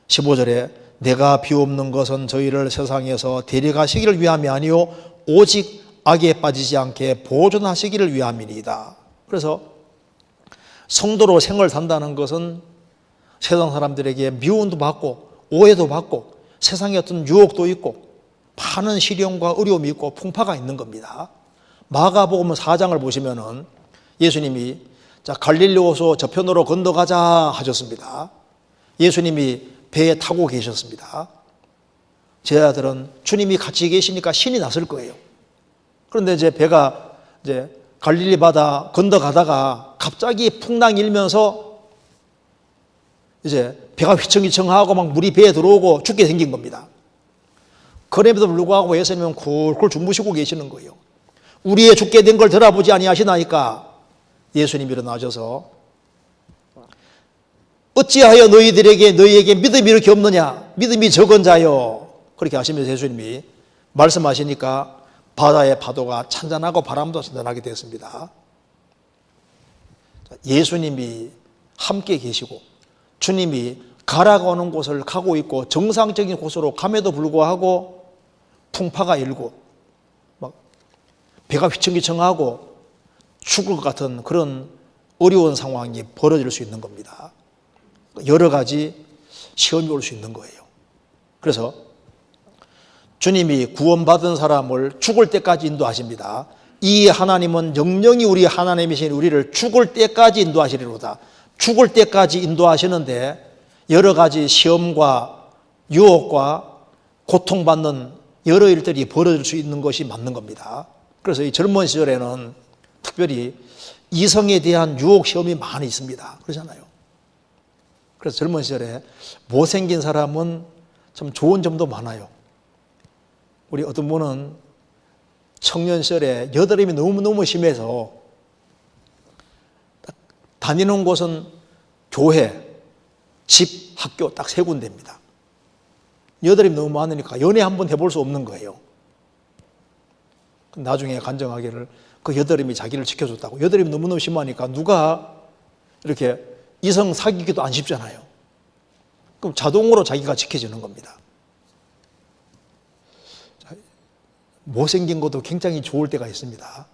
15절에 내가 비옵는 것은 저희를 세상에서 데려가시기를 위함이 아니요 오직 악에 빠지지 않게 보존하시기를 위함이니이다. 그래서 성도로 생을 산다는 것은 세상 사람들에게 미움도 받고 오해도 받고 세상에 어떤 유혹도 있고 많은 시련과 어려움이 있고 풍파가 있는 겁니다. 마가복음 4장을 보시면은 예수님이 자 갈릴리호수 저편으로 건너가자 하셨습니다. 예수님이 배에 타고 계셨습니다. 제 아들은 주님이 같이 계시니까 신이 났을 거예요. 그런데 이제 배가 이제 갈릴리 바다 건너가다가 갑자기 풍랑이 일면서 이제 배가 휘청휘청하고 막 물이 배에 들어오고 죽게 생긴 겁니다. 그럼에도 불구하고 예수님은 쿨쿨 주무시고 계시는 거예요. 우리의 죽게 된 걸 돌아보지 아니하시나이까 예수님이 일어나셔서 어찌하여 너희에게 믿음이 이렇게 없느냐? 믿음이 적은 자요. 그렇게 하시면서 예수님이 말씀하시니까 바다의 파도가 찬잔하고 바람도 찬잔하게 됐습니다. 예수님이 함께 계시고 주님이 가라고 하는 곳을 가고 있고 정상적인 곳으로 감에도 불구하고 풍파가 일고 막 배가 휘청휘청하고 죽을 것 같은 그런 어려운 상황이 벌어질 수 있는 겁니다. 여러 가지 시험이 올 수 있는 거예요. 그래서 주님이 구원받은 사람을 죽을 때까지 인도하십니다. 이 하나님은 영영이 우리 하나님이신 우리를 죽을 때까지 인도하시리로다. 죽을 때까지 인도하시는데 여러 가지 시험과 유혹과 고통받는 여러 일들이 벌어질 수 있는 것이 맞는 겁니다. 그래서 이 젊은 시절에는 특별히 이성에 대한 유혹 시험이 많이 있습니다. 그러잖아요. 그래서 젊은 시절에 못생긴 사람은 참 좋은 점도 많아요. 우리 어떤 분은 청년 시절에 여드름이 너무너무 심해서 다니는 곳은 교회, 집, 학교 딱 세 군데입니다. 여드름이 너무 많으니까 연애 한번 해볼 수 없는 거예요. 나중에 간증하기를 그 여드름이 자기를 지켜줬다고. 여드름이 너무너무 심하니까 누가 이렇게 이성 사귀기도 안 쉽잖아요. 그럼 자동으로 자기가 지켜지는 겁니다. 못생긴 것도 굉장히 좋을 때가 있습니다.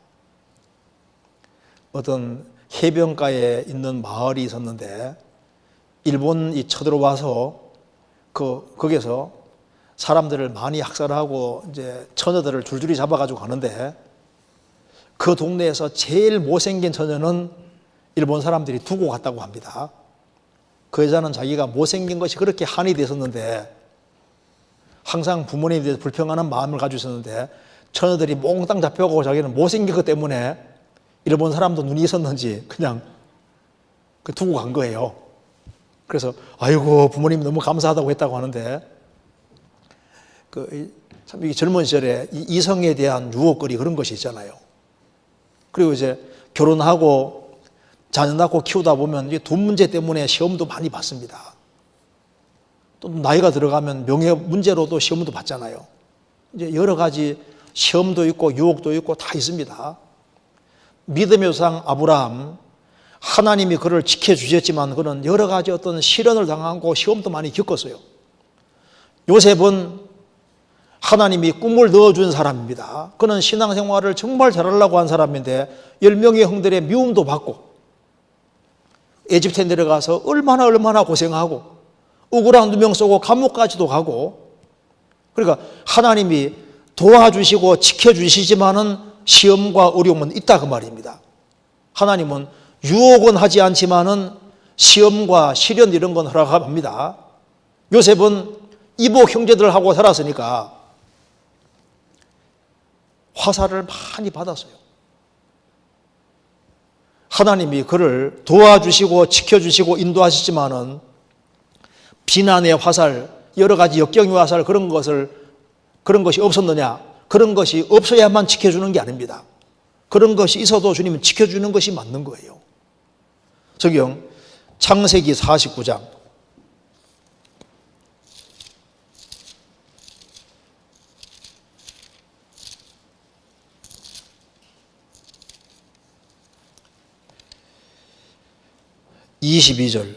어떤 해변가에 있는 마을이 있었는데 일본이 쳐들어와서 거기서 사람들을 많이 학살하고 이제 처녀들을 줄줄이 잡아가지고 가는데 그 동네에서 제일 못생긴 처녀는 일본 사람들이 두고 갔다고 합니다. 그 여자는 자기가 못생긴 것이 그렇게 한이 됐었는데 항상 부모님에 대해서 불평하는 마음을 가지고 있었는데 처녀들이 몽땅 잡혀가고 자기는 못생긴 것 때문에 일본 사람도 눈이 있었는지 그냥 두고 간 거예요. 그래서 아이고 부모님이 너무 감사하다고 했다고 하는데 참 이게 젊은 시절에 이성에 대한 유혹거리 그런 것이 있잖아요. 그리고 이제 결혼하고 자녀 낳고 키우다 보면 이게 돈 문제 때문에 시험도 많이 받습니다. 또 나이가 들어가면 명예 문제로도 시험도 받잖아요. 이제 여러 가지 시험도 있고 유혹도 있고 다 있습니다. 믿음의 조상 아브라함, 하나님이 그를 지켜주셨지만 그는 여러 가지 어떤 시련을 당하고 시험도 많이 겪었어요. 요셉은 하나님이 꿈을 넣어준 사람입니다. 그는 신앙생활을 정말 잘하려고 한 사람인데 10명의 형들의 미움도 받고 에집트에 내려가서 얼마나 고생하고 억울한 누명 쏘고 감옥까지도 가고 그러니까 하나님이 도와주시고 지켜주시지만은 시험과 어려움은 있다 그 말입니다. 하나님은 유혹은 하지 않지만은 시험과 시련 이런 건 허락합니다. 요셉은 이복 형제들하고 살았으니까 화살을 많이 받았어요. 하나님이 그를 도와주시고 지켜주시고 인도하시지만은 비난의 화살, 여러 가지 역경의 화살 그런 것이 없었느냐? 그런 것이 없어야만 지켜주는 게 아닙니다. 그런 것이 있어도 주님은 지켜주는 것이 맞는 거예요. 성경 창세기 49장 22절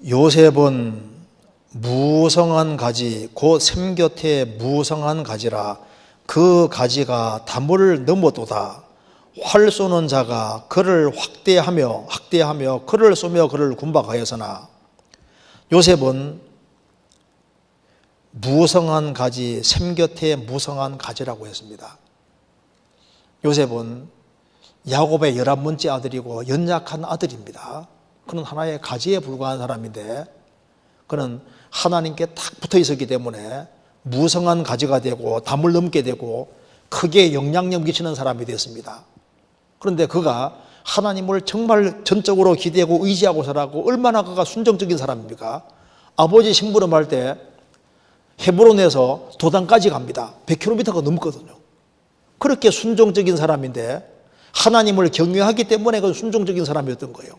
요셉은 무성한 가지 곧 샘 곁에 무성한 가지라 그 가지가 담을 넘어도다 활 쏘는 자가 그를 학대하며 그를 쏘며 그를 군박하였으나 요셉은 무성한 가지 샘 곁에 무성한 가지라고 했습니다. 요셉은 야곱의 11번째 아들이고 연약한 아들입니다. 그는 하나의 가지에 불과한 사람인데 그는 하나님께 딱 붙어 있었기 때문에 무성한 가지가 되고 담을 넘게 되고 크게 영향력 미치는 사람이 됐습니다. 그런데 그가 하나님을 정말 전적으로 기대고 의지하고 살았고 얼마나 그가 순종적인 사람입니까? 아버지 심부름할 때 헤브론에서 도단까지 갑니다. 100km가 넘거든요. 그렇게 순종적인 사람인데 하나님을 경외하기 때문에 그 순종적인 사람이었던 거예요.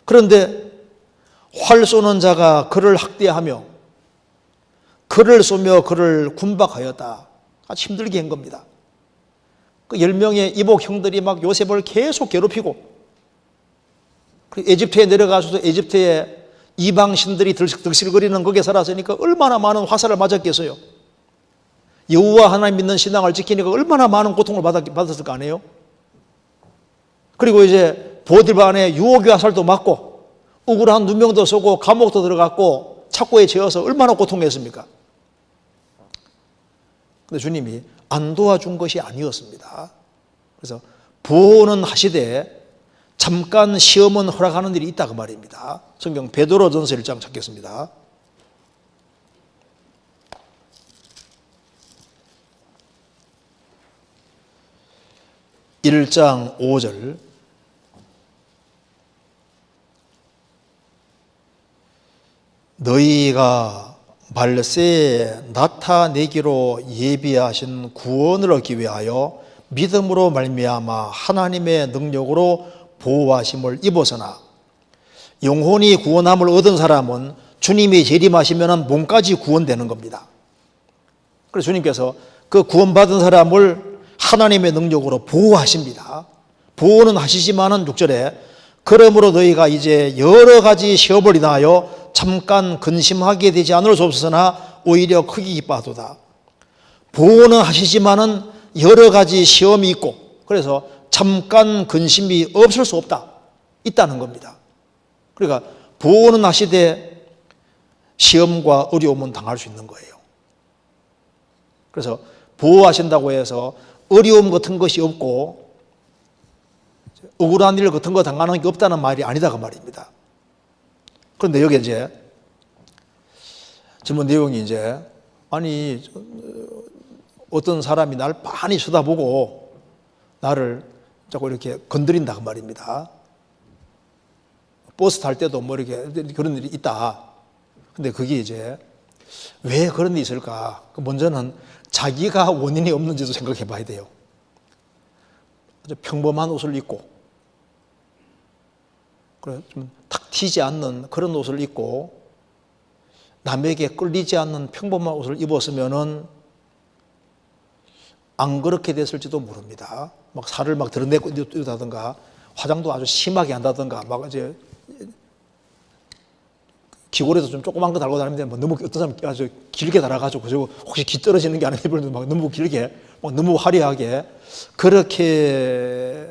그런데 활 쏘는 자가 그를 학대하며 그를 쏘며 그를 군박하였다. 아주 힘들게 한 겁니다. 그 10명의 이복 형들이 막 요셉을 계속 괴롭히고 에집트에 내려가서도 에집트의 이방 신들이 득실거리는 거기에 살았으니까 얼마나 많은 화살을 맞았겠어요. 여호와 하나님 믿는 신앙을 지키니까 얼마나 많은 고통을 받았을 거 아니에요. 그리고 이제 보디발의 유혹의 화살도 맞고 억울한 누명도 쏘고 감옥도 들어갔고 착고에 채워서 얼마나 고통했습니까? 근데 주님이 안 도와준 것이 아니었습니다. 그래서 보호는 하시되 잠깐 시험은 허락하는 일이 있다 그 말입니다. 성경 베드로전서 1장 찾겠습니다. 1장 5절 너희가 말세에 나타내기로 예비하신 구원을 얻기 위하여 믿음으로 말미암아 하나님의 능력으로 보호하심을 입었으나 영혼이 구원함을 얻은 사람은 주님이 재림하시면 몸까지 구원되는 겁니다. 그래서 주님께서 그 구원받은 사람을 하나님의 능력으로 보호하십니다. 보호는 하시지만은 6절에 그러므로 너희가 이제 여러 가지 시험을 인하여 잠깐 근심하게 되지 않을 수 없으나 오히려 크게 기뻐하도다. 보호는 하시지만은 여러 가지 시험이 있고 그래서 잠깐 근심이 없을 수 없다. 있다는 겁니다. 그러니까 보호는 하시되 시험과 어려움은 당할 수 있는 거예요. 그래서 보호하신다고 해서 어려움 같은 것이 없고 억울한 일 같은 거 당하는 게 없다는 말이 아니다 그 말입니다. 그런데 여기 이제 질문 내용이 이제 아니 어떤 사람이 날 많이 쳐다보고 나를 자꾸 이렇게 건드린다 그 말입니다. 버스 탈 때도 뭐 이렇게 그런 일이 있다. 근데 그게 이제 왜 그런 일이 있을까? 먼저는 자기가 원인이 없는지도 생각해 봐야 돼요. 아주 평범한 옷을 입고 좀 탁 튀지 않는 그런 옷을 입고 남에게 끌리지 않는 평범한 옷을 입었으면은 안 그렇게 됐을지도 모릅니다. 막 살을 막 드러내고 있다든가 화장도 아주 심하게 한다든가 막 이제 귀걸이도 좀 조그만 거 달고 다니는데 뭐 너무 어떤 사람 아주 길게 달아가지고 저 혹시 기 떨어지는 게 아니냐 막 너무 길게 막 너무 화려하게 그렇게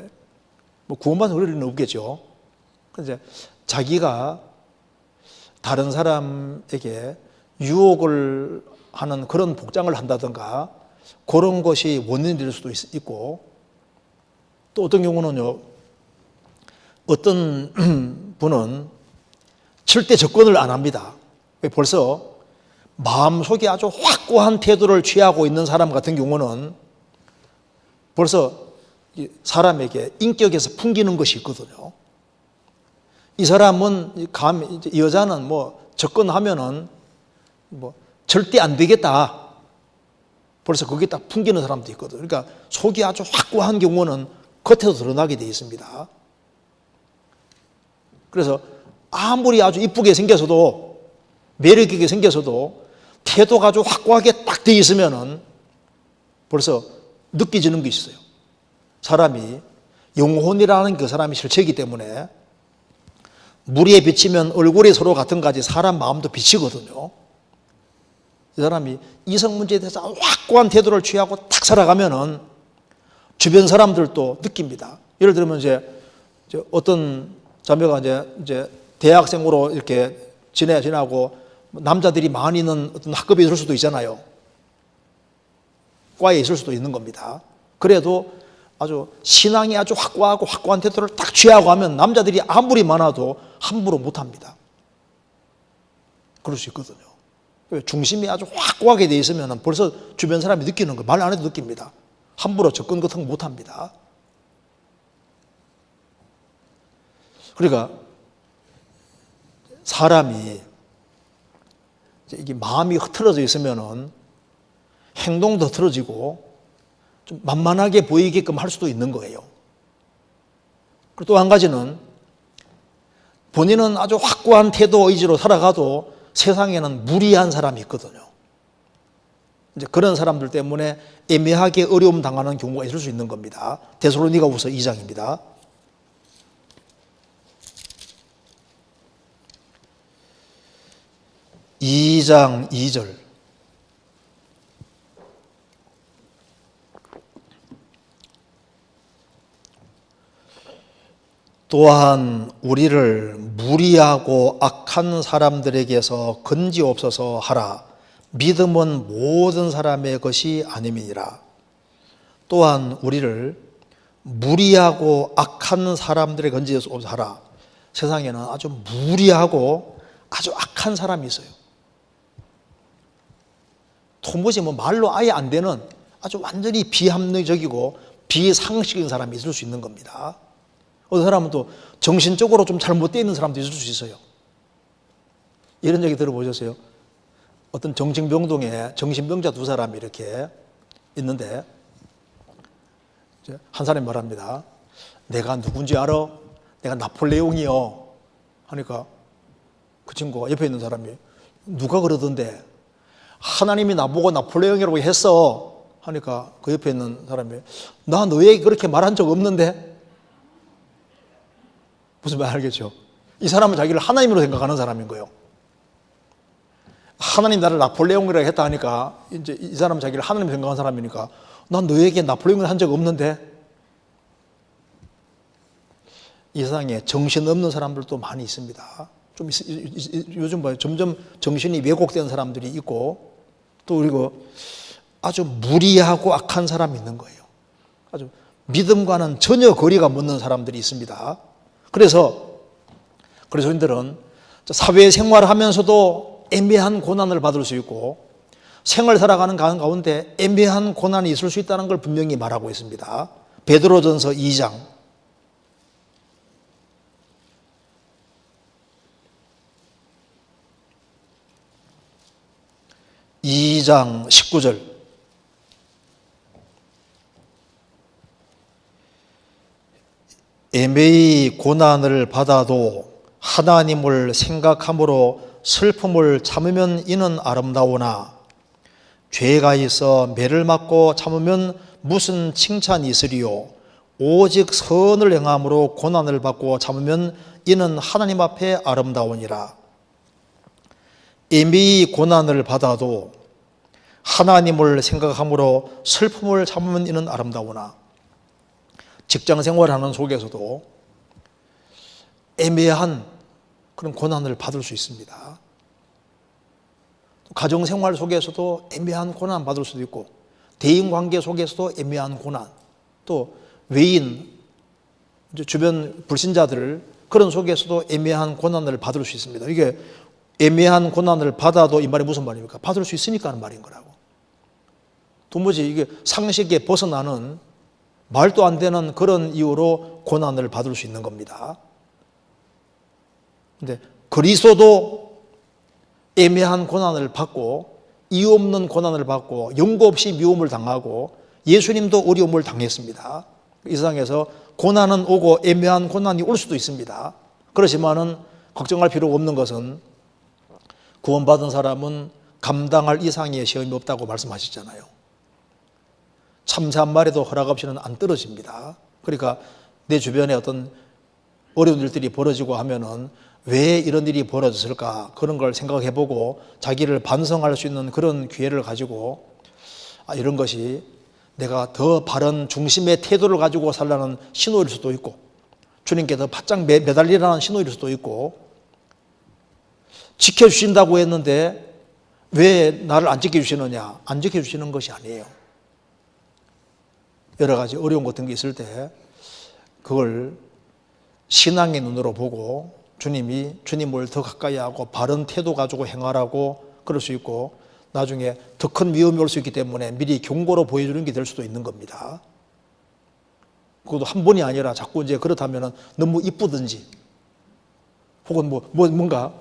뭐 구원받은 어린이는 없겠죠. 이제 자기가 다른 사람에게 유혹을 하는 그런 복장을 한다든가 그런 것이 원인이 될 수도 있고 또 어떤 경우는요 어떤 분은 절대 접근을 안 합니다. 벌써 마음속에 아주 확고한 태도를 취하고 있는 사람 같은 경우는 벌써 사람에게 인격에서 풍기는 것이 있거든요. 이 사람은 이 여자는 뭐 접근하면은 뭐 절대 안 되겠다. 벌써 그게 딱 풍기는 사람도 있거든요. 그러니까 속이 아주 확고한 경우는 겉에서 드러나게 돼 있습니다. 그래서 아무리 아주 이쁘게 생겨서도 매력 있게 생겨서도 태도가 아주 확고하게 딱 돼 있으면은 벌써 느껴지는 게 있어요. 사람이 영혼이라는 그 사람이 실체이기 때문에 물에 비치면 얼굴이 서로 같은 가지 사람 마음도 비치거든요. 이 사람이 이성 문제에 대해서 확고한 태도를 취하고 딱 살아가면은 주변 사람들도 느낍니다. 예를 들면 이제 어떤 자매가 이제 대학생으로 이렇게 지나고 남자들이 많이 있는 어떤 학급에 있을 수도 있잖아요. 과에 있을 수도 있는 겁니다. 그래도 아주 신앙이 아주 확고하고 확고한 태도를 딱 취하고 하면 남자들이 아무리 많아도 함부로 못합니다. 그럴 수 있거든요. 중심이 아주 확고하게 돼 있으면 벌써 주변 사람이 느끼는 거 말 안 해도 느낍니다. 함부로 접근 같은 거 못합니다. 그러니까 사람이 이게 마음이 흐트러져 있으면은 행동도 흐트러지고 좀 만만하게 보이게끔 할 수도 있는 거예요. 그리고 또 한 가지는 본인은 아주 확고한 태도 의지로 살아가도 세상에는 무리한 사람이 있거든요. 이제 그런 사람들 때문에 애매하게 어려움 당하는 경우가 있을 수 있는 겁니다. 데살로니가후서 2장입니다. 2장 2절. 또한 우리를 무리하고 악한 사람들에게서 건지옵소서 하라. 믿음은 모든 사람의 것이 아님이니라. 또한 우리를 무리하고 악한 사람들에게 건지옵소서 하라. 세상에는 아주 무리하고 아주 악한 사람이 있어요. 도무지 뭐 말로 아예 안 되는 아주 완전히 비합리적이고 비상식적인 사람이 있을 수 있는 겁니다. 어떤 사람은 또 정신적으로 좀 잘못되어 있는 사람도 있을 수 있어요. 이런 얘기 들어보셨어요? 어떤 정신병동에 정신병자 두 사람이 이렇게 있는데 한 사람이 말합니다. 내가 누군지 알아? 내가 나폴레옹이요. 하니까 그 친구가 옆에 있는 사람이 누가 그러던데 하나님이 나보고 나폴레옹이라고 했어. 하니까 그 옆에 있는 사람이 나 너에게 그렇게 말한 적 없는데? 무슨 말 알겠죠? 이 사람은 자기를 하나님으로 생각하는 사람인 거예요. 하나님 나를 나폴레옹이라고 했다 하니까 이제 이 사람은 자기를 하나님으로 생각하는 사람이니까 난 너에게 나폴레옹을 한 적 없는데? 이 세상에 정신없는 사람들도 많이 있습니다. 좀 요즘 봐요. 점점 정신이 왜곡된 사람들이 있고 또 그리고 아주 무리하고 악한 사람이 있는 거예요. 아주 믿음과는 전혀 거리가 먼 사람들이 있습니다. 그래서 그리스도인들은 사회생활을 하면서도 애매한 고난을 받을 수 있고 생을 살아가는 가운데 애매한 고난이 있을 수 있다는 걸 분명히 말하고 있습니다. 베드로전서 2장 19절 애매히 고난을 받아도 하나님을 생각함으로 슬픔을 참으면 이는 아름다우나 죄가 있어 매를 맞고 참으면 무슨 칭찬이 있으리요 오직 선을 행함으로 고난을 받고 참으면 이는 하나님 앞에 아름다우니라. 애매히 고난을 받아도 하나님을 생각함으로 슬픔을 참으면 이는 아름다우나 직장 생활하는 속에서도 애매한 그런 고난을 받을 수 있습니다. 가정 생활 속에서도 애매한 고난 받을 수도 있고 대인 관계 속에서도 애매한 고난 또 외인 주변 불신자들 그런 속에서도 애매한 고난을 받을 수 있습니다. 이게 애매한 고난을 받아도 이 말이 무슨 말입니까? 받을 수 있으니까 하는 말인 거라고. 도무지 이게 상식에 벗어나는 말도 안 되는 그런 이유로 고난을 받을 수 있는 겁니다. 근데 그리스도도 애매한 고난을 받고 이유 없는 고난을 받고 연고 없이 미움을 당하고 예수님도 어려움을 당했습니다. 이 세상에서 고난은 오고 애매한 고난이 올 수도 있습니다. 그렇지만은 걱정할 필요가 없는 것은 구원받은 사람은 감당할 이상의 시험이 없다고 말씀하셨잖아요. 참새한 마리도 허락 없이는 안 떨어집니다. 그러니까 내 주변에 어떤 어려운 일들이 벌어지고 하면은 왜 이런 일이 벌어졌을까 그런 걸 생각해보고 자기를 반성할 수 있는 그런 기회를 가지고 이런 것이 내가 더 바른 중심의 태도를 가지고 살라는 신호일 수도 있고 주님께 더 바짝 매달리라는 신호일 수도 있고 지켜주신다고 했는데 왜 나를 안 지켜주시느냐? 안 지켜주시는 것이 아니에요. 여러 가지 어려움 같은 게 있을 때 그걸 신앙의 눈으로 보고 주님이 주님을 더 가까이 하고 바른 태도 가지고 행하라고 그럴 수 있고 나중에 더 큰 위험이 올 수 있기 때문에 미리 경고로 보여주는 게 될 수도 있는 겁니다. 그것도 한 번이 아니라 자꾸 이제 그렇다면 너무 이쁘든지 혹은 뭔가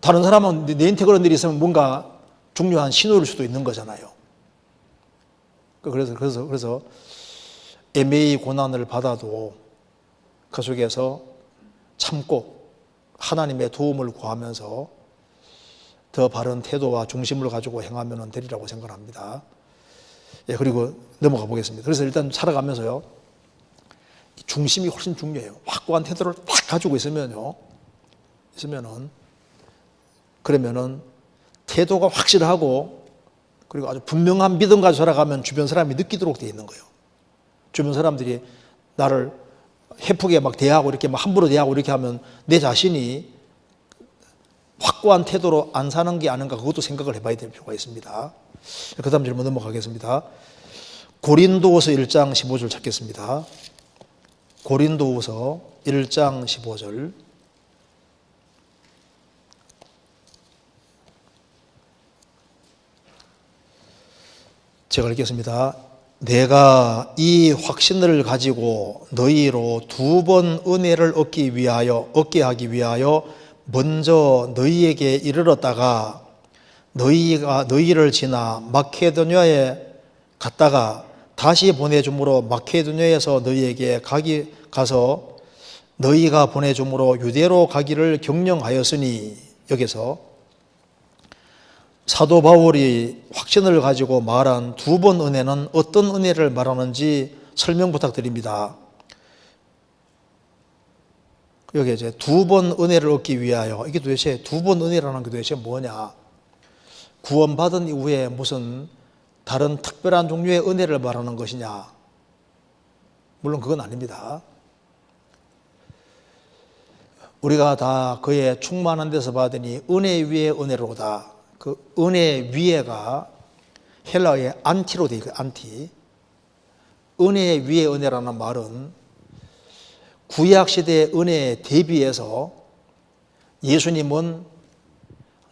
다른 사람은 내한테 그런 일이 있으면 뭔가 중요한 신호일 수도 있는 거잖아요. 그래서 애매히 고난을 받아도 그 속에서 참고 하나님의 도움을 구하면서 더 바른 태도와 중심을 가지고 행하면 되리라고 생각합니다. 그리고 넘어가 보겠습니다. 그래서 일단 살아가면서요, 중심이 훨씬 중요해요. 확고한 태도를 딱 가지고 그러면은 태도가 확실하고 그리고 아주 분명한 믿음 가지고 살아가면 주변 사람이 느끼도록 되어 있는 거예요. 주변 사람들이 나를 해프게 막 대하고 이렇게 막 함부로 대하고 이렇게 하면 내 자신이 확고한 태도로 안 사는 게 아닌가 그것도 생각을 해봐야 될 필요가 있습니다. 그 다음 질문 넘어가겠습니다. 고린도후서 1장 15절 찾겠습니다. 고린도후서 1장 15절. 제가 읽겠습니다. 내가 이 확신을 가지고 너희로 2번 은혜를 얻게 하기 위하여 먼저 너희에게 이르렀다가 너희를 지나 마케도냐에 갔다가 다시 보내줌으로 마케도냐에서 너희에게 가서 너희가 보내줌으로 유대로 가기를 경영하였으니 여기서 사도 바울이 확신을 가지고 말한 2번 은혜는 어떤 은혜를 말하는지 설명 부탁드립니다. 여기 이제 2번 은혜를 얻기 위하여 이게 도대체 2번 은혜라는 게 도대체 뭐냐? 구원받은 이후에 무슨 다른 특별한 종류의 은혜를 말하는 것이냐? 물론 그건 아닙니다. 우리가 다 그의 충만한 데서 받으니 은혜 위에 은혜로다. 그 은혜 위에가 헬라어의 안티로 되어 있어요. 안티. 은혜 위에 은혜라는 말은 구약시대의 은혜에 대비해서 예수님은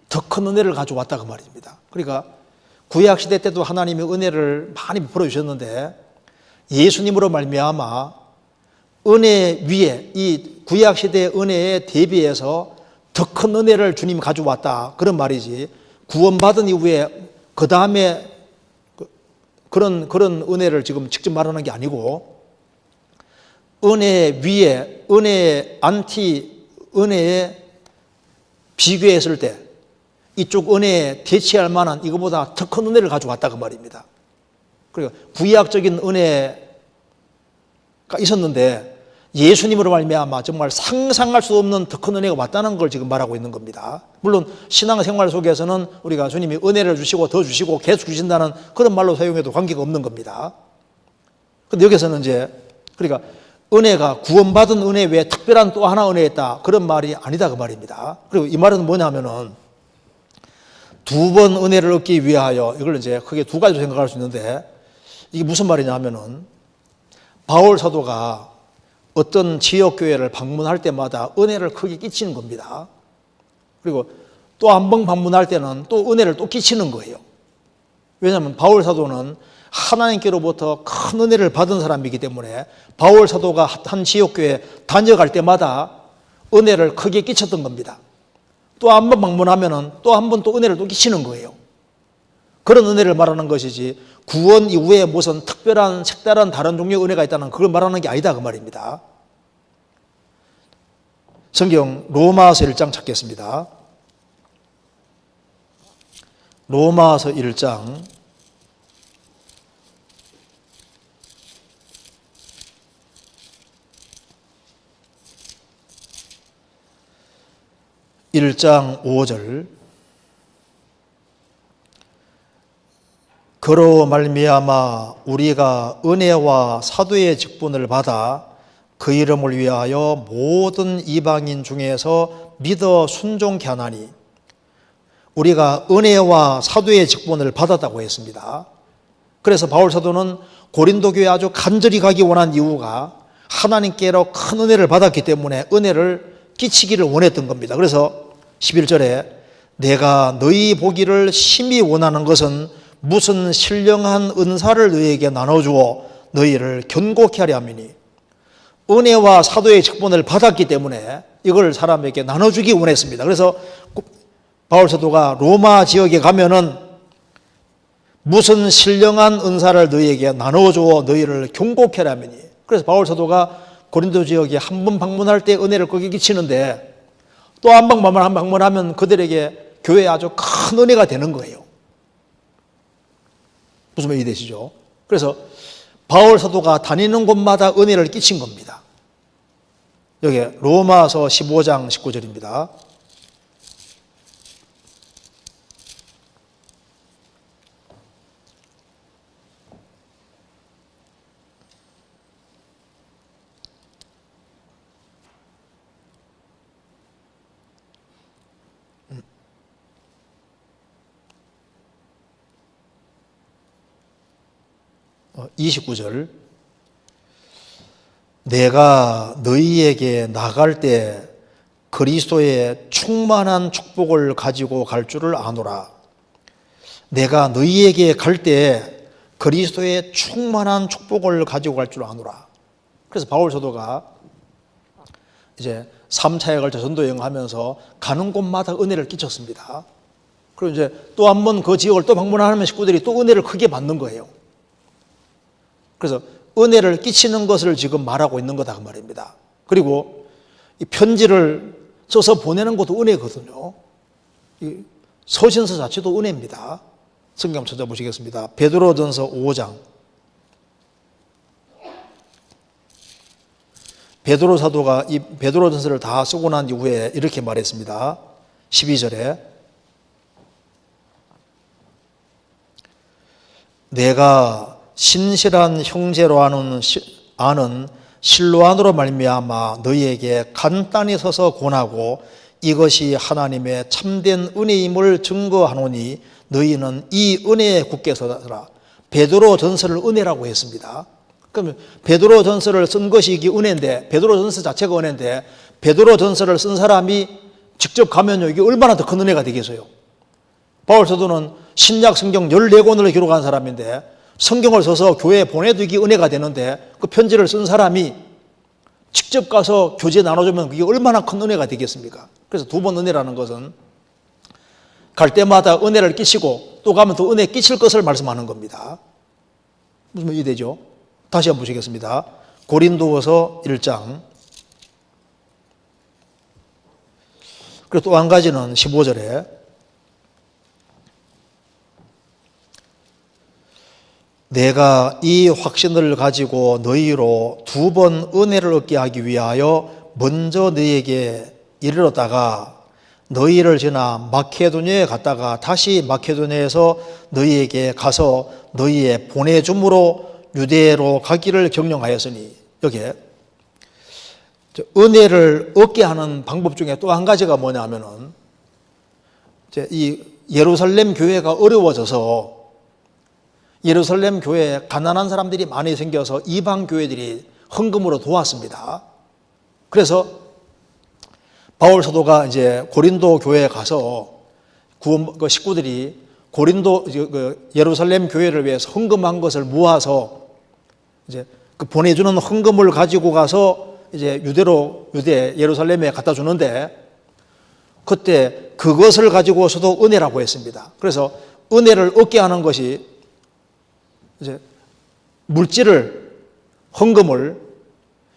더 큰 은혜를 가져왔다 그 말입니다. 그러니까 구약시대 때도 하나님이 은혜를 많이 베풀어 주셨는데 예수님으로 말미암아 은혜 위에 이 구약시대의 은혜에 대비해서 더 큰 은혜를 주님이 가져왔다 그런 말이지 구원받은 이후에 그 다음에 그런 은혜를 지금 직접 말하는 게 아니고 은혜 위에 은혜 안티 은혜에 비교했을 때 이쪽 은혜에 대체할 만한 이거보다 더 큰 은혜를 가져왔다 그 말입니다. 그러니까 구약적인 은혜가 있었는데 예수님으로 말미암아 정말 상상할 수 없는 더 큰 은혜가 왔다는 걸 지금 말하고 있는 겁니다. 물론 신앙생활 속에서는 우리가 주님이 은혜를 주시고 더 주시고 계속 주신다는 그런 말로 사용해도 관계가 없는 겁니다. 그런데 여기서는 이제 그러니까 은혜가 구원받은 은혜 외에 특별한 또 하나 은혜가 있다 그런 말이 아니다 그 말입니다. 그리고 이 말은 뭐냐면은 2번 은혜를 얻기 위하여 이걸 이제 크게 두 가지로 생각할 수 있는데 이게 무슨 말이냐 하면은 바울 사도가 어떤 지역교회를 방문할 때마다 은혜를 크게 끼치는 겁니다. 그리고 또 한 번 방문할 때는 또 은혜를 또 끼치는 거예요. 왜냐하면 바울 사도는 하나님께로부터 큰 은혜를 받은 사람이기 때문에 바울 사도가 한 지역교회 다녀갈 때마다 은혜를 크게 끼쳤던 겁니다. 또 한 번 방문하면은 또 한 번 또 은혜를 또 끼치는 거예요. 그런 은혜를 말하는 것이지 구원 이후에 무슨 특별한 색다른 다른 종류의 은혜가 있다는 그걸 말하는 게 아니다 그 말입니다. 성경 로마서 1장 찾겠습니다. 로마서 1장 1장 5절 그로 말미암아 우리가 은혜와 사도의 직분을 받아 그 이름을 위하여 모든 이방인 중에서 믿어 순종케 하나니 우리가 은혜와 사도의 직분을 받았다고 했습니다. 그래서 바울 사도는 고린도 교회에 아주 간절히 가기 원한 이유가 하나님께로 큰 은혜를 받았기 때문에 은혜를 끼치기를 원했던 겁니다. 그래서 11절에 내가 너희 보기를 심히 원하는 것은 무슨 신령한 은사를 너희에게 나눠주어 너희를 견고케 하려 함이니 은혜와 사도의 직분을 받았기 때문에 이걸 사람에게 나눠주기 원했습니다. 그래서 바울 사도가 로마 지역에 가면은 무슨 신령한 은사를 너희에게 나눠주어 너희를 견고케 하려 함이니 그래서 바울 사도가 고린도 지역에 한 번 방문할 때 은혜를 거기 끼치는데 또 한 번 방문하면 그들에게 교회에 아주 큰 은혜가 되는 거예요. 무슨 말이 되시죠? 그래서 바울 사도가 다니는 곳마다 은혜를 끼친 겁니다. 여기 로마서 15장 19절입니다. 어, 29절 내가 너희에게 나갈 때 그리스도의 충만한 축복을 가지고 갈 줄을 아노라. 내가 너희에게 갈 때 그리스도의 충만한 축복을 가지고 갈 줄 아노라. 그래서 바울 사도가 이제 3차에 걸쳐 전도 여행하면서 가는 곳마다 은혜를 끼쳤습니다. 그리고 이제 또 한 번 그 지역을 또 방문하면 식구들이 또 은혜를 크게 받는 거예요. 그래서 은혜를 끼치는 것을 지금 말하고 있는 거다 그 말입니다. 그리고 이 편지를 써서 보내는 것도 은혜거든요. 이 서신서 자체도 은혜입니다. 성경 한번 찾아보시겠습니다. 베드로전서 5장. 베드로 사도가 이 베드로전서를 다 쓰고 난 이후에 이렇게 말했습니다. 12절에 내가 신실한 형제로 아는 실로안으로 말미암아 너희에게 간단히 서서 권하고 이것이 하나님의 참된 은혜임을 증거하노니 너희는 이 은혜에 굳게 서라. 베드로 전서를 은혜라고 했습니다. 그러면 베드로 전서를 쓴 것이 이게 은혜인데 베드로 전서 자체가 은혜인데 베드로 전서를 쓴 사람이 직접 가면요 이게 얼마나 더 큰 은혜가 되겠어요. 바울 사도는 신약 성경 14권을 기록한 사람인데 성경을 써서 교회에 보내두기 은혜가 되는데 그 편지를 쓴 사람이 직접 가서 교제 나눠주면 그게 얼마나 큰 은혜가 되겠습니까? 그래서 두 번 은혜라는 것은 갈 때마다 은혜를 끼치고 또 가면 또 은혜 끼칠 것을 말씀하는 겁니다. 무슨 말이 되죠? 다시 한번 보시겠습니다. 고린도후서 1장 그리고 또 한 가지는 15절에 내가 이 확신을 가지고 너희로 두 번 은혜를 얻게 하기 위하여 먼저 너희에게 이르렀다가 너희를 지나 마케도니아에 갔다가 다시 마케도니아에서 너희에게 가서 너희의 보내줌으로 유대로 가기를 경영하였으니 여기에 은혜를 얻게 하는 방법 중에 또 한 가지가 뭐냐면은 이제 이 예루살렘 교회가 어려워져서 예루살렘 교회에 가난한 사람들이 많이 생겨서 이방 교회들이 헌금으로 도왔습니다. 그래서 바울 사도가 이제 고린도 교회에 가서 그 식구들이 고린도 그 예루살렘 교회를 위해서 헌금한 것을 모아서 이제 그 보내주는 헌금을 가지고 가서 이제 유대 예루살렘에 갖다 주는데, 그때 그것을 가지고서도 은혜라고 했습니다. 그래서 은혜를 얻게 하는 것이 이제 물질을, 헌금을,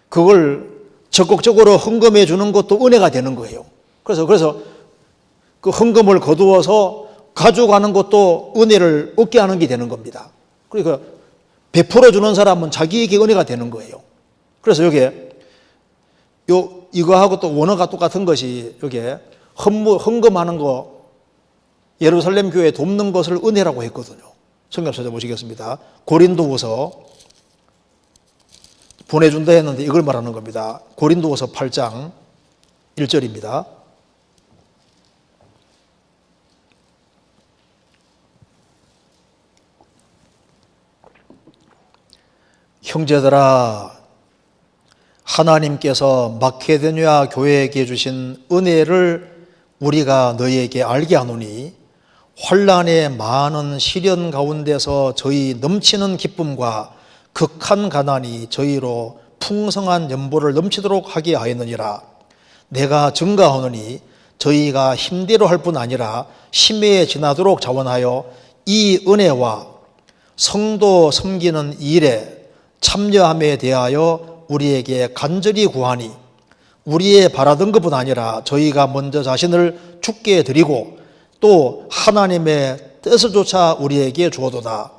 그걸 적극적으로 헌금해 주는 것도 은혜가 되는 거예요. 그래서 그 헌금을 거두어서 가져가는 것도 은혜를 얻게 하는 게 되는 겁니다. 그러니까 베풀어 주는 사람은 자기에게 은혜가 되는 거예요. 그래서 여기에 이거하고 또 원어가 똑같은 것이, 여기에 헌금하는 거, 예루살렘 교회에 돕는 것을 은혜라고 했거든요. 성경 찾아보시겠습니다. 고린도후서 보내준다 했는데 이걸 말하는 겁니다. 고린도후서 8장 1절입니다. 형제들아, 하나님께서 마케도니아 교회에게 주신 은혜를 우리가 너희에게 알게 하노니, 환난의 많은 시련 가운데서 저희 넘치는 기쁨과 극한 가난이 저희로 풍성한 연보를 넘치도록 하게 하였느니라. 내가 증거하노니 저희가 힘대로 할 뿐 아니라 심해에 지나도록 자원하여 이 은혜와 성도 섬기는 일에 참여함에 대하여 우리에게 간절히 구하니, 우리의 바라던 것뿐 아니라 저희가 먼저 자신을 주께 드리고 또 하나님의 뜻을조차 우리에게 주어도다.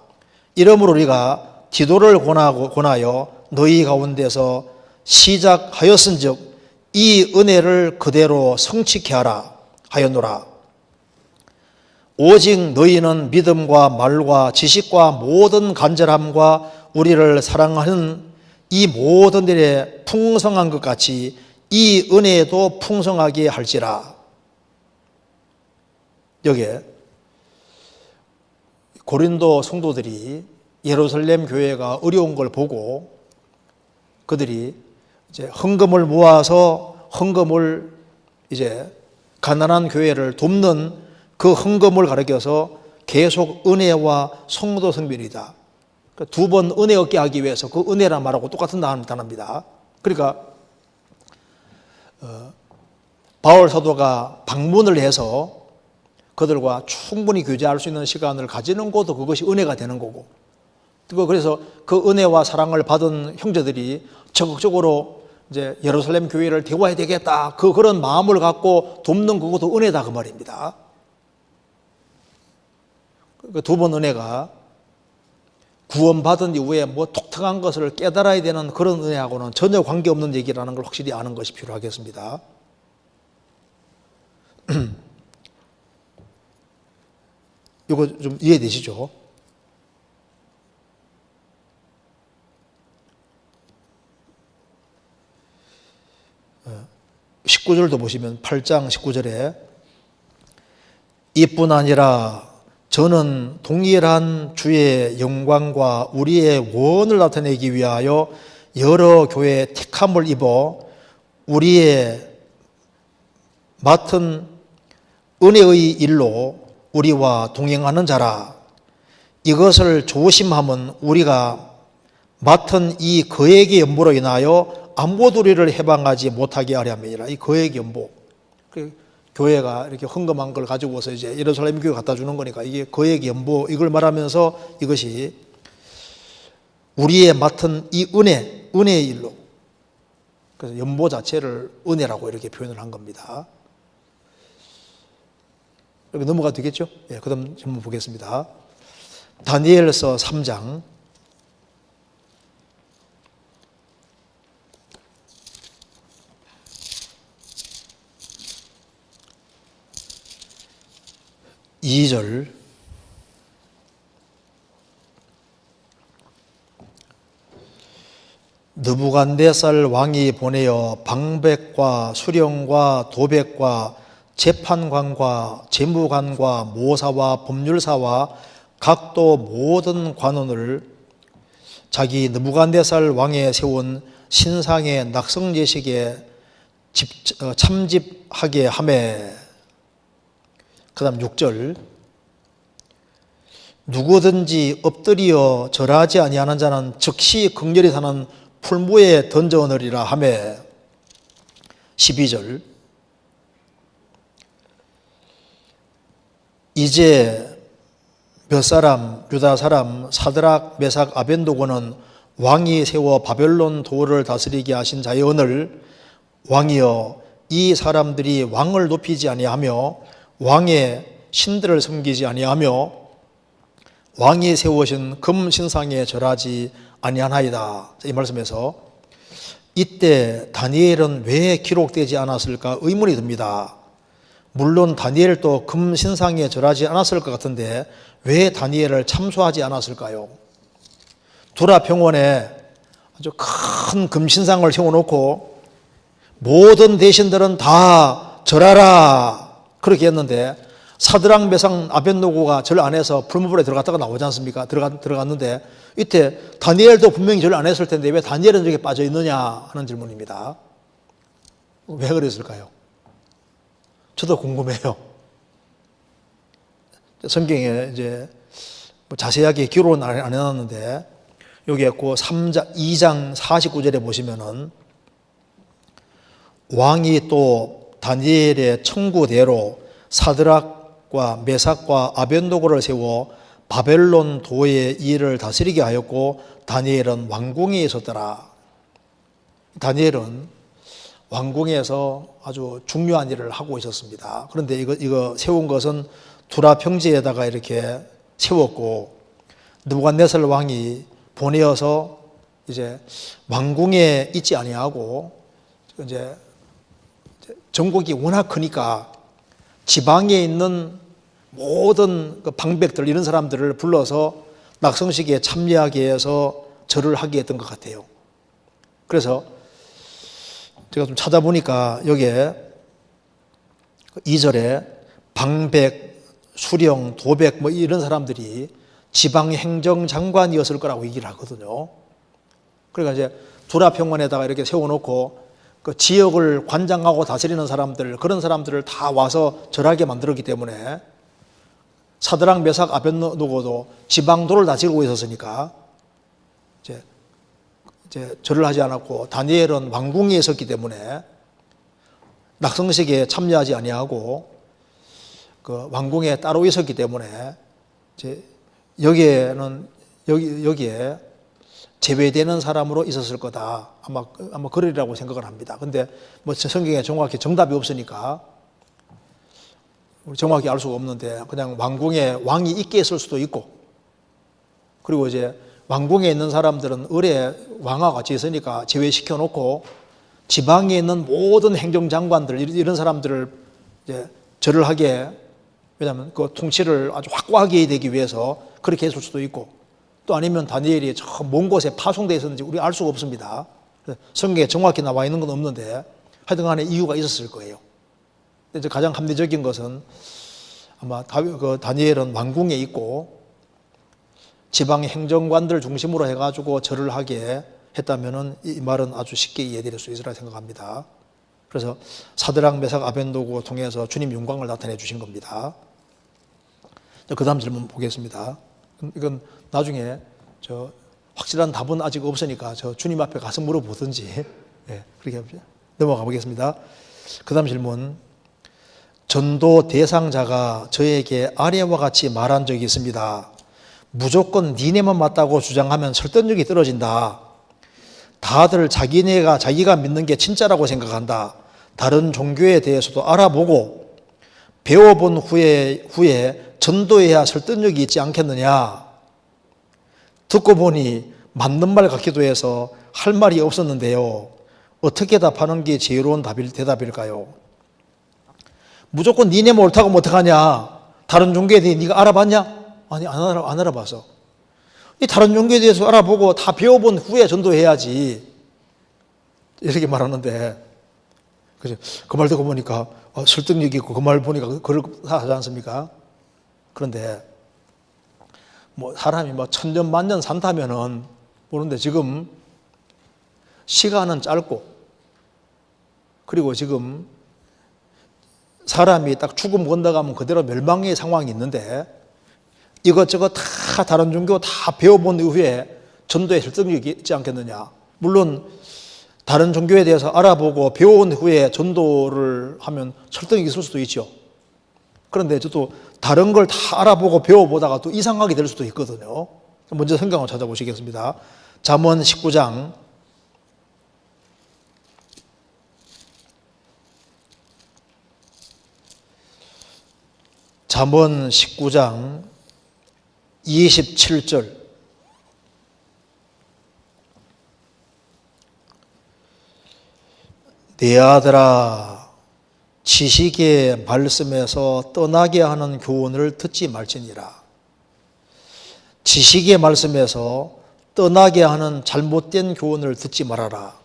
이러므로 우리가 디도를 권하여 너희 가운데서 시작하였은즉 이 은혜를 그대로 성취케 하라 하였노라. 오직 너희는 믿음과 말과 지식과 모든 간절함과 우리를 사랑하는 이 모든 일에 풍성한 것 같이 이 은혜도 풍성하게 할지라. 여기에 고린도 성도들이 예루살렘 교회가 어려운 걸 보고 그들이 이제 헌금을 모아서 헌금을 이제 가난한 교회를 돕는 그 헌금을 가리켜서 계속 은혜와 성도 성별이다. 두 번 은혜 얻게 하기 위해서 그 은혜란 말하고 똑같은 단어입니다. 그러니까 바울 사도가 방문을 해서 그들과 충분히 교제할 수 있는 시간을 가지는 것도 그것이 은혜가 되는 거고, 그래서 그 은혜와 사랑을 받은 형제들이 적극적으로 이제 예루살렘 교회를 대화해야 되겠다, 그런 마음을 갖고 돕는 그것도 은혜다, 그 말입니다. 그 두 번 은혜가 구원받은 이후에 뭐 독특한 것을 깨달아야 되는 그런 은혜하고는 전혀 관계없는 얘기라는 걸 확실히 아는 것이 필요하겠습니다. 이거 좀 이해되시죠? 어, 19절도 보시면 8장 19절에 이뿐 아니라 저는 동일한 주의 영광과 우리의 원을 나타내기 위하여 여러 교회의 택함을 입어 우리의 맡은 은혜의 일로 우리와 동행하는 자라. 이것을 조심함은 우리가 맡은 이 거액의 연보로 인하여 아무도 우리를 해방하지 못하게 하려 함이니라. 이 거액 연보, 교회가 이렇게 헌금한 걸 가지고서 이제 예루살렘 교회 갖다 주는 거니까 이게 거액 연보, 이걸 말하면서 이것이 우리의 맡은 이 은혜의 일로, 그래서 연보 자체를 은혜라고 이렇게 표현을 한 겁니다. 이렇게 넘어가도 되겠죠? 예, 그 다음 한번 보겠습니다. 다니엘서 3장 2절. 느부갓네살 왕이 보내어 방백과 수령과 도백과 재판관과 재무관과 모사와 법률사와 각도 모든 관원을 자기 느부갓네살 왕에 세운 신상의 낙성제식에 참집하게 하매. 그 다음 6절. 누구든지 엎드려 절하지 아니하는 자는 즉시 극렬히 사는 풀무에 던져 넣으리라 하매. 12절. 이제 몇 사람, 유다 사람 사드락, 메삭, 아벤노고는 왕이 세워 바벨론 도를 다스리게 하신 자의 언을 왕이여 이 사람들이 왕을 높이지 아니하며 왕의 신들을 섬기지 아니하며 왕이 세우신 금 신상에 절하지 아니하나이다. 이 말씀에서 이때 다니엘은 왜 기록되지 않았을까 의문이 듭니다. 물론 다니엘도 금 신상에 절하지 않았을 것 같은데 왜 다니엘을 참수하지 않았을까요? 두라 병원에 아주 큰 금신상을 세워놓고 모든 대신들은 다 절하라 그렇게 했는데 사드락, 메삭, 아벳노고가 절 안 해서 풀무불에 들어갔다가 나오지 않습니까? 들어갔는데 이때 다니엘도 분명히 절 안 했을 텐데 왜 다니엘은 저렇게 빠져 있느냐 하는 질문입니다. 왜 그랬을까요? 저도 궁금해요. 성경에 이제 자세하게 기록은 안 해놨는데 여기에 그 2장 49절에 보시면은 왕이 또 다니엘의 청구대로 사드락과 메삭과 아벳노고를 세워 바벨론 도의 일을 다스리게 하였고 다니엘은 왕궁에 있었더라. 다니엘은 왕궁에서 아주 중요한 일을 하고 있었습니다. 그런데 이거 세운 것은 두라 평지에다가 이렇게 세웠고 느부갓네살 왕이 보내어서 이제 왕궁에 있지 아니하고 이제 전국이 워낙 크니까 지방에 있는 모든 그 방백들 이런 사람들을 불러서 낙성식에 참여하게 해서 절을 하게 했던 것 같아요. 그래서 제가 좀 찾아보니까 여기에 2절에 방백, 수령, 도백 뭐 이런 사람들이 지방행정장관이었을 거라고 얘기를 하거든요. 그러니까 이제 두라평원에다가 이렇게 세워놓고 그 지역을 관장하고 다스리는 사람들, 그런 사람들을 다 와서 절하게 만들었기 때문에 사드락, 메삭, 아벳노고도 지방도를 다스리고 있었으니까 이제 절을 하지 않았고 다니엘은 왕궁에 있었기 때문에 낙성식에 참여하지 아니하고 그 왕궁에 따로 있었기 때문에 이제 여기에 제외되는 사람으로 있었을 거다. 아마 그러리라고 생각을 합니다. 근데 뭐 성경에 정확히 정답이 없으니까 정확히 알 수가 없는데 그냥 왕궁에 왕이 있게 있을 수도 있고 그리고 이제 왕궁에 있는 사람들은 을에 왕하고 같이 있으니까 제외시켜 놓고 지방에 있는 모든 행정장관들 이런 사람들을 이제 절을 하게 왜냐하면 그 통치를 아주 확고하게 되기 위해서 그렇게 했을 수도 있고 또 아니면 다니엘이 저 먼 곳에 파송되어 있었는지 우리 알 수가 없습니다. 성경에 정확히 나와 있는 건 없는데 하여튼 간에 이유가 있었을 거예요. 이제 가장 합리적인 것은 아마 다니엘은 왕궁에 있고 지방 행정관들 중심으로 해가지고 절을 하게 했다면은 이 말은 아주 쉽게 이해될 수 있으리라 생각합니다. 그래서 사드락, 메삭, 아벳노고 통해서 주님 영광을 나타내 주신 겁니다. 그 다음 질문 보겠습니다. 이건 나중에 확실한 답은 아직 없으니까 주님 앞에 가서 물어보든지 그렇게 넘어가 보겠습니다. 그 다음 질문. 전도 대상자가 저에게 아래와 같이 말한 적이 있습니다. 무조건 니네만 맞다고 주장하면 설득력이 떨어진다. 다들 자기가 믿는 게 진짜라고 생각한다. 다른 종교에 대해서도 알아보고 배워본 후에 전도해야 설득력이 있지 않겠느냐. 듣고 보니 맞는 말 같기도 해서 할 말이 없었는데요. 어떻게 답하는 게 지혜로운 대답일까요? 무조건 니네만 옳다고 하면 어떡하냐. 다른 종교에 대해 네가 알아봤냐? 아니 안 알아봐서. 이 다른 종교에 대해서 알아보고 다 배워본 후에 전도해야지. 이렇게 말하는데 그죠? 그 말 듣고 보니까 설득력이 있고 그 말 보니까 그럴싸하지 않습니까? 그런데 뭐 사람이 뭐 천년 만년 산다면은 모르는데 지금 시간은 짧고 그리고 지금 사람이 딱 죽음 건너가면 그대로 멸망의 상황이 있는데 이것저것 다 다른 종교 다 배워본 이후에 전도에 설득력이 있지 않겠느냐. 물론 다른 종교에 대해서 알아보고 배워온 후에 전도를 하면 설득이 있을 수도 있죠. 그런데 저도 다른 걸 다 알아보고 배워보다가 또 이상하게 될 수도 있거든요. 먼저 성경을 찾아보시겠습니다. 잠언 19장 27절. 내 아들아, 지식의 말씀에서 떠나게 하는 교훈을 듣지 말지니라. 지식의 말씀에서 떠나게 하는 잘못된 교훈을 듣지 말아라.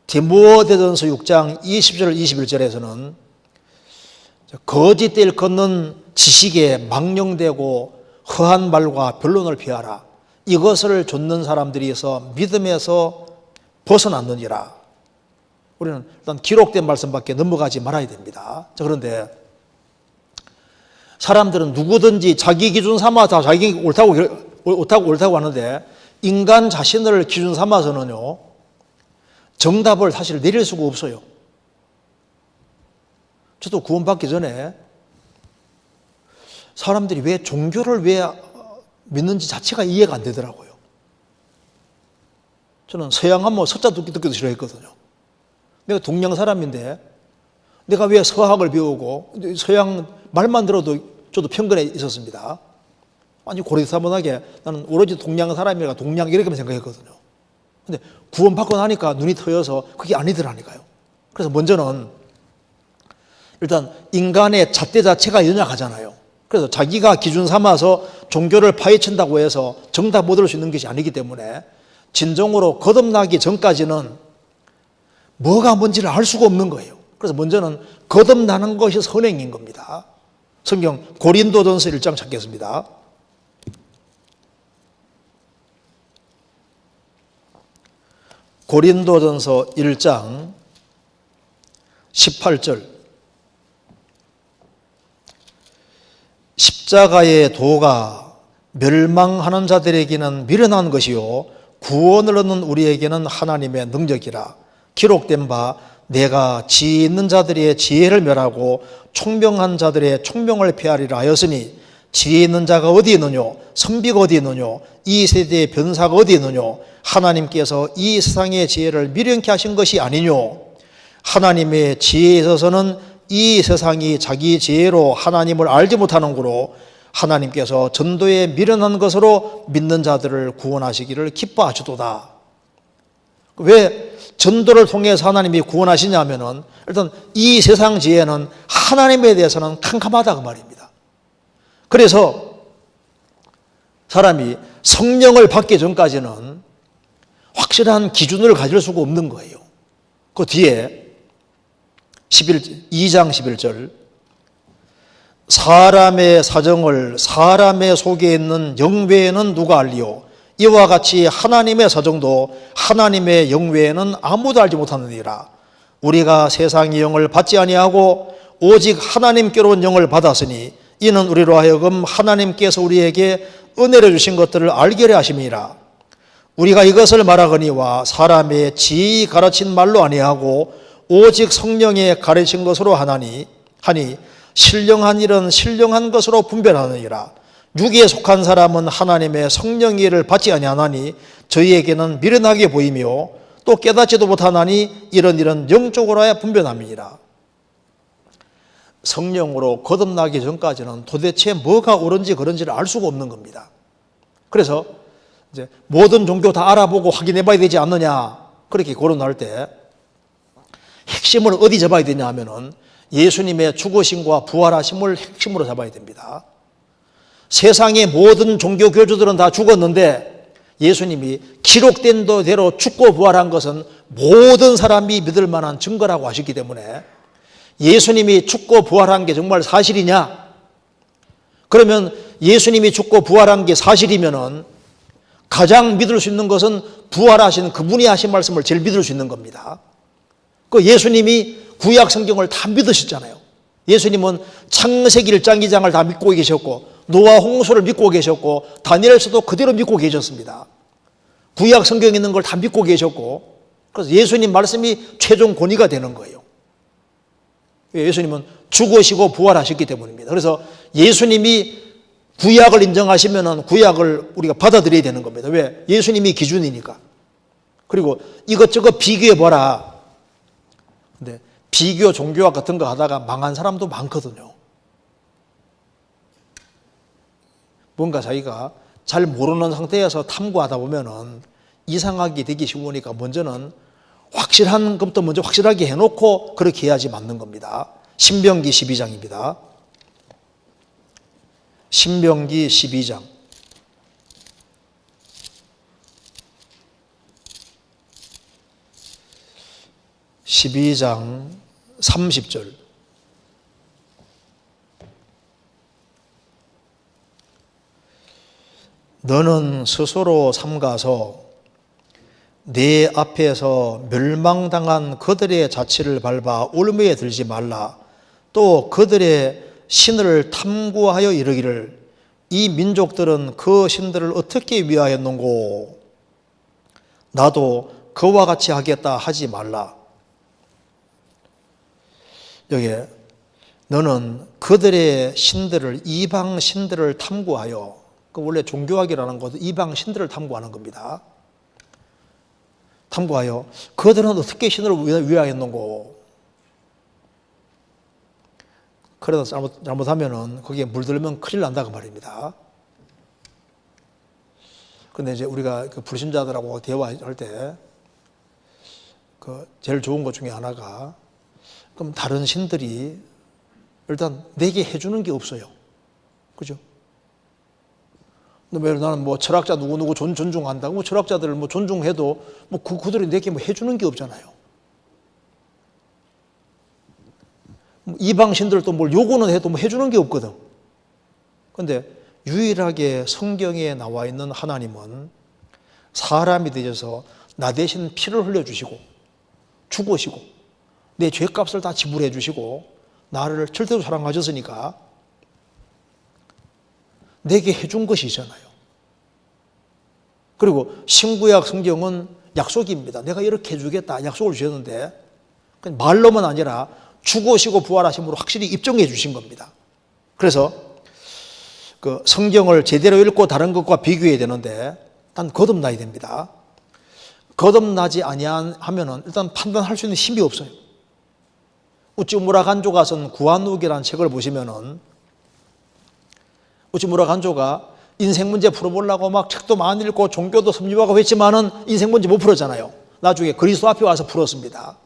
디모데전서 6장 20절 21절에서는 거짓 일컫는 지식에 망령되고 허한 말과 변론을 피하라. 이것을 좇는 사람들이서 믿음에서 벗어났느니라. 우리는 일단 기록된 말씀밖에 넘어가지 말아야 됩니다. 자, 그런데 사람들은 누구든지 자기 기준 삼아서 자기 옳다고 하는데 인간 자신을 기준 삼아서는요 정답을 사실 내릴 수가 없어요. 저도 구원받기 전에 사람들이 왜 종교를 왜 믿는지 자체가 이해가 안 되더라고요. 저는 서양하면 서자 듣기도 싫어했거든요. 내가 동양 사람인데 내가 왜 서학을 배우고 서양 말만 들어도 저도 편견에 있었습니다. 아니 고리타분하게 나는 오로지 동양 사람이라 동양 이렇게만 생각했거든요. 근데 구원받고 나니까 눈이 트여서 그게 아니더라니까요. 그래서 먼저는 일단 인간의 잣대 자체가 연약하잖아요. 그래서 자기가 기준 삼아서 종교를 파헤친다고 해서 정답 얻을 수 있는 것이 아니기 때문에 진정으로 거듭나기 전까지는 뭐가 뭔지를 알 수가 없는 거예요. 그래서 먼저는 거듭나는 것이 선행인 겁니다. 성경 고린도전서 1장 찾겠습니다. 고린도전서 1장 18절. 십자가의 도가 멸망하는 자들에게는 미련한 것이요 구원을 얻는 우리에게는 하나님의 능력이라. 기록된 바 내가 지혜 있는 자들의 지혜를 멸하고 총명한 자들의 총명을 폐하리라 하였으니 지혜 있는 자가 어디 있느냐 선비가 어디 있느냐 이 세대의 변사가 어디 있느냐 하나님께서 이 세상의 지혜를 미련케 하신 것이 아니뇨. 하나님의 지혜에 있어서는 이 세상이 자기 지혜로 하나님을 알지 못하는 거로 하나님께서 전도에 미련한 것으로 믿는 자들을 구원하시기를 기뻐하시도다. 왜 전도를 통해서 하나님이 구원하시냐 하면은 일단 이 세상 지혜는 하나님에 대해서는 캄캄하다 그 말입니다. 그래서 사람이 성령을 받기 전까지는 확실한 기준을 가질 수가 없는 거예요. 그 뒤에 2장 11절 사람의 사정을 사람의 속에 있는 영 외에는 누가 알리요 이와 같이 하나님의 사정도 하나님의 영 외에는 아무도 알지 못하느니라. 우리가 세상의 영을 받지 아니하고 오직 하나님께로운 영을 받았으니 이는 우리로 하여금 하나님께서 우리에게 은혜를 주신 것들을 알게 하려 하심이라. 우리가 이것을 말하거니와 사람의 지혜히 가르친 말로 아니하고 오직 성령의 가르친 것으로 하니 신령한 일은 신령한 것으로 분별하느니라. 육에 속한 사람은 하나님의 성령의 일을 받지 아니하나니 저희에게는 미련하게 보이며 또 깨닫지도 못하나니 이런 일은 영적으로 하여 분별함이니라. 성령으로 거듭나기 전까지는 도대체 뭐가 옳은지 그런지를 알 수가 없는 겁니다. 그래서 이제 모든 종교 다 알아보고 확인해 봐야 되지 않느냐 그렇게 거론할 때 핵심을 어디 잡아야 되냐 하면은 예수님의 죽으심과 부활하심을 핵심으로 잡아야 됩니다. 세상의 모든 종교 교주들은 다 죽었는데 예수님이 기록된 대로 죽고 부활한 것은 모든 사람이 믿을 만한 증거라고 하셨기 때문에 예수님이 죽고 부활한 게 정말 사실이냐? 그러면 예수님이 죽고 부활한 게 사실이면은 가장 믿을 수 있는 것은 부활하신 그분이 하신 말씀을 제일 믿을 수 있는 겁니다. 그 예수님이 구약 성경을 다 믿으셨잖아요. 예수님은 창세기 1장 2장을 다 믿고 계셨고 노아 홍수를 믿고 계셨고 다니엘서도 그대로 믿고 계셨습니다. 구약 성경에 있는 걸 다 믿고 계셨고 그래서 예수님 말씀이 최종 권위가 되는 거예요. 예수님은 죽으시고 부활하셨기 때문입니다. 그래서 예수님이 구약을 인정하시면 구약을 우리가 받아들여야 되는 겁니다. 왜? 예수님이 기준이니까. 그리고 이것저것 비교해봐라. 근데 비교 종교학 같은 거 하다가 망한 사람도 많거든요. 뭔가 자기가 잘 모르는 상태에서 탐구하다 보면은 이상하게 되기 쉬우니까 먼저는 확실한 것부터 먼저 확실하게 해놓고 그렇게 해야지 맞는 겁니다. 신명기 12장입니다. 신명기 12장. 12장 30절. 너는 스스로 삼가서 내 앞에서 멸망당한 그들의 자취를 밟아 올무에 들지 말라. 또 그들의 신을 탐구하여 이르기를 이 민족들은 그 신들을 어떻게 위하였는고 나도 그와 같이 하겠다 하지 말라. 여기에 너는 그들의 신들을 이방 신들을 탐구하여 원래 종교학이라는 것은 이방 신들을 탐구하는 겁니다. 탐구하여 그들은 어떻게 신을 위하였는고 그래서 잘못하면은 거기에 물들면 큰일 난다고 말입니다. 근데 이제 우리가 그 불신자들하고 대화할 때 그 제일 좋은 것 중에 하나가 그럼 다른 신들이 일단 내게 해주는 게 없어요. 그죠? 나는 뭐 철학자 누구누구 존중한다고 뭐 철학자들을 뭐 존중해도 뭐 그들이 내게 뭐 해주는 게 없잖아요. 이방 신들도 뭘 요구는 해도 뭐 해주는 게 없거든. 그런데 유일하게 성경에 나와 있는 하나님은 사람이 되셔서 나 대신 피를 흘려주시고 죽으시고 내 죄값을 다 지불해 주시고 나를 절대로 사랑하셨으니까 내게 해준 것이잖아요. 그리고 신구약 성경은 약속입니다. 내가 이렇게 해주겠다 약속을 주셨는데 말로만 아니라 죽으시고 부활하심으로 확실히 입증해 주신 겁니다. 그래서 그 성경을 제대로 읽고 다른 것과 비교해야 되는데 일단 거듭나야 됩니다. 거듭나지 아니하면은 일단 판단할 수 있는 힘이 없어요. 우찌무라 간조가 쓴 구한옥이라는 책을 보시면은 우찌무라 간조가 인생 문제 풀어보려고 막 책도 많이 읽고 종교도 섭렵하고 했지만은 인생 문제 못 풀었잖아요. 나중에 그리스도 앞에 와서 풀었습니다.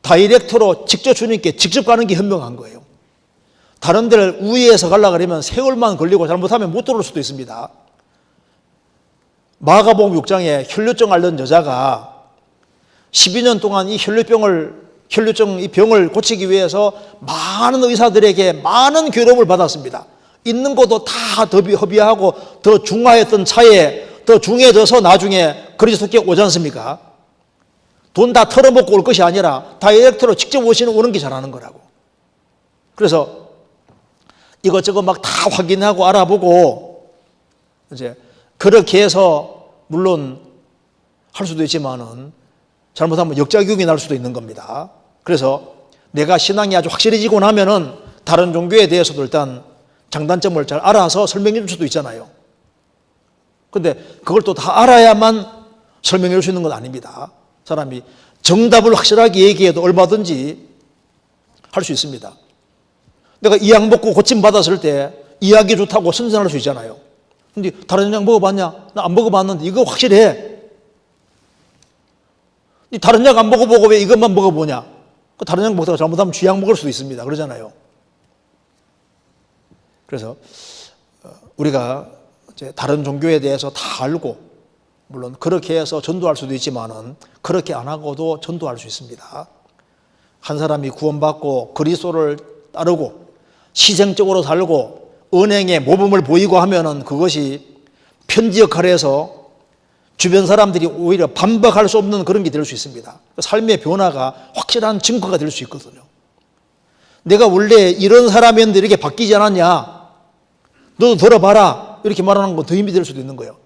다이렉트로 직접 주님께 직접 가는 게 현명한 거예요. 다른 데를 우회해서 가려고 그러면 세월만 걸리고 잘못하면 못 들어올 수도 있습니다. 마가복음 6장에 혈류증 앓는 여자가 12년 동안 이 혈류증 이 병을 고치기 위해서 많은 의사들에게 많은 괴로움을 받았습니다. 있는 것도 다 허비하고 더 중화했던 차에 더 중해져서 나중에 그리스도께 오지 않습니까? 돈 다 털어먹고 올 것이 아니라 다이렉트로 직접 오는 게 잘하는 거라고. 그래서 이것저것 막 다 확인하고 알아보고 이제 그렇게 해서 물론 할 수도 있지만은 잘못하면 역작용이 날 수도 있는 겁니다. 그래서 내가 신앙이 아주 확실해지고 나면은 다른 종교에 대해서도 일단 장단점을 잘 알아서 설명해 줄 수도 있잖아요. 근데 그걸 또 다 알아야만 설명해 줄 수 있는 건 아닙니다. 사람이 정답을 확실하게 얘기해도 얼마든지 할 수 있습니다. 내가 이 약 먹고 고침 받았을 때 이 약이 좋다고 선전할 수 있잖아요. 근데 다른 약 먹어봤냐? 나 안 먹어봤는데 이거 확실해. 다른 약 안 먹어보고 왜 이것만 먹어보냐? 다른 약 먹다가 잘못하면 쥐약 먹을 수도 있습니다. 그러잖아요. 그래서 우리가 이제 다른 종교에 대해서 다 알고 물론 그렇게 해서 전도할 수도 있지만은 그렇게 안 하고도 전도할 수 있습니다. 한 사람이 구원받고 그리스도를 따르고 희생적으로 살고 은행에 모범을 보이고 하면은 그것이 편지 역할을 해서 주변 사람들이 오히려 반박할 수 없는 그런 게 될 수 있습니다. 삶의 변화가 확실한 증거가 될 수 있거든요. 내가 원래 이런 사람이었는데 이렇게 바뀌지 않았냐? 너도 들어봐라. 이렇게 말하는 건 더 힘이 될 수도 있는 거예요.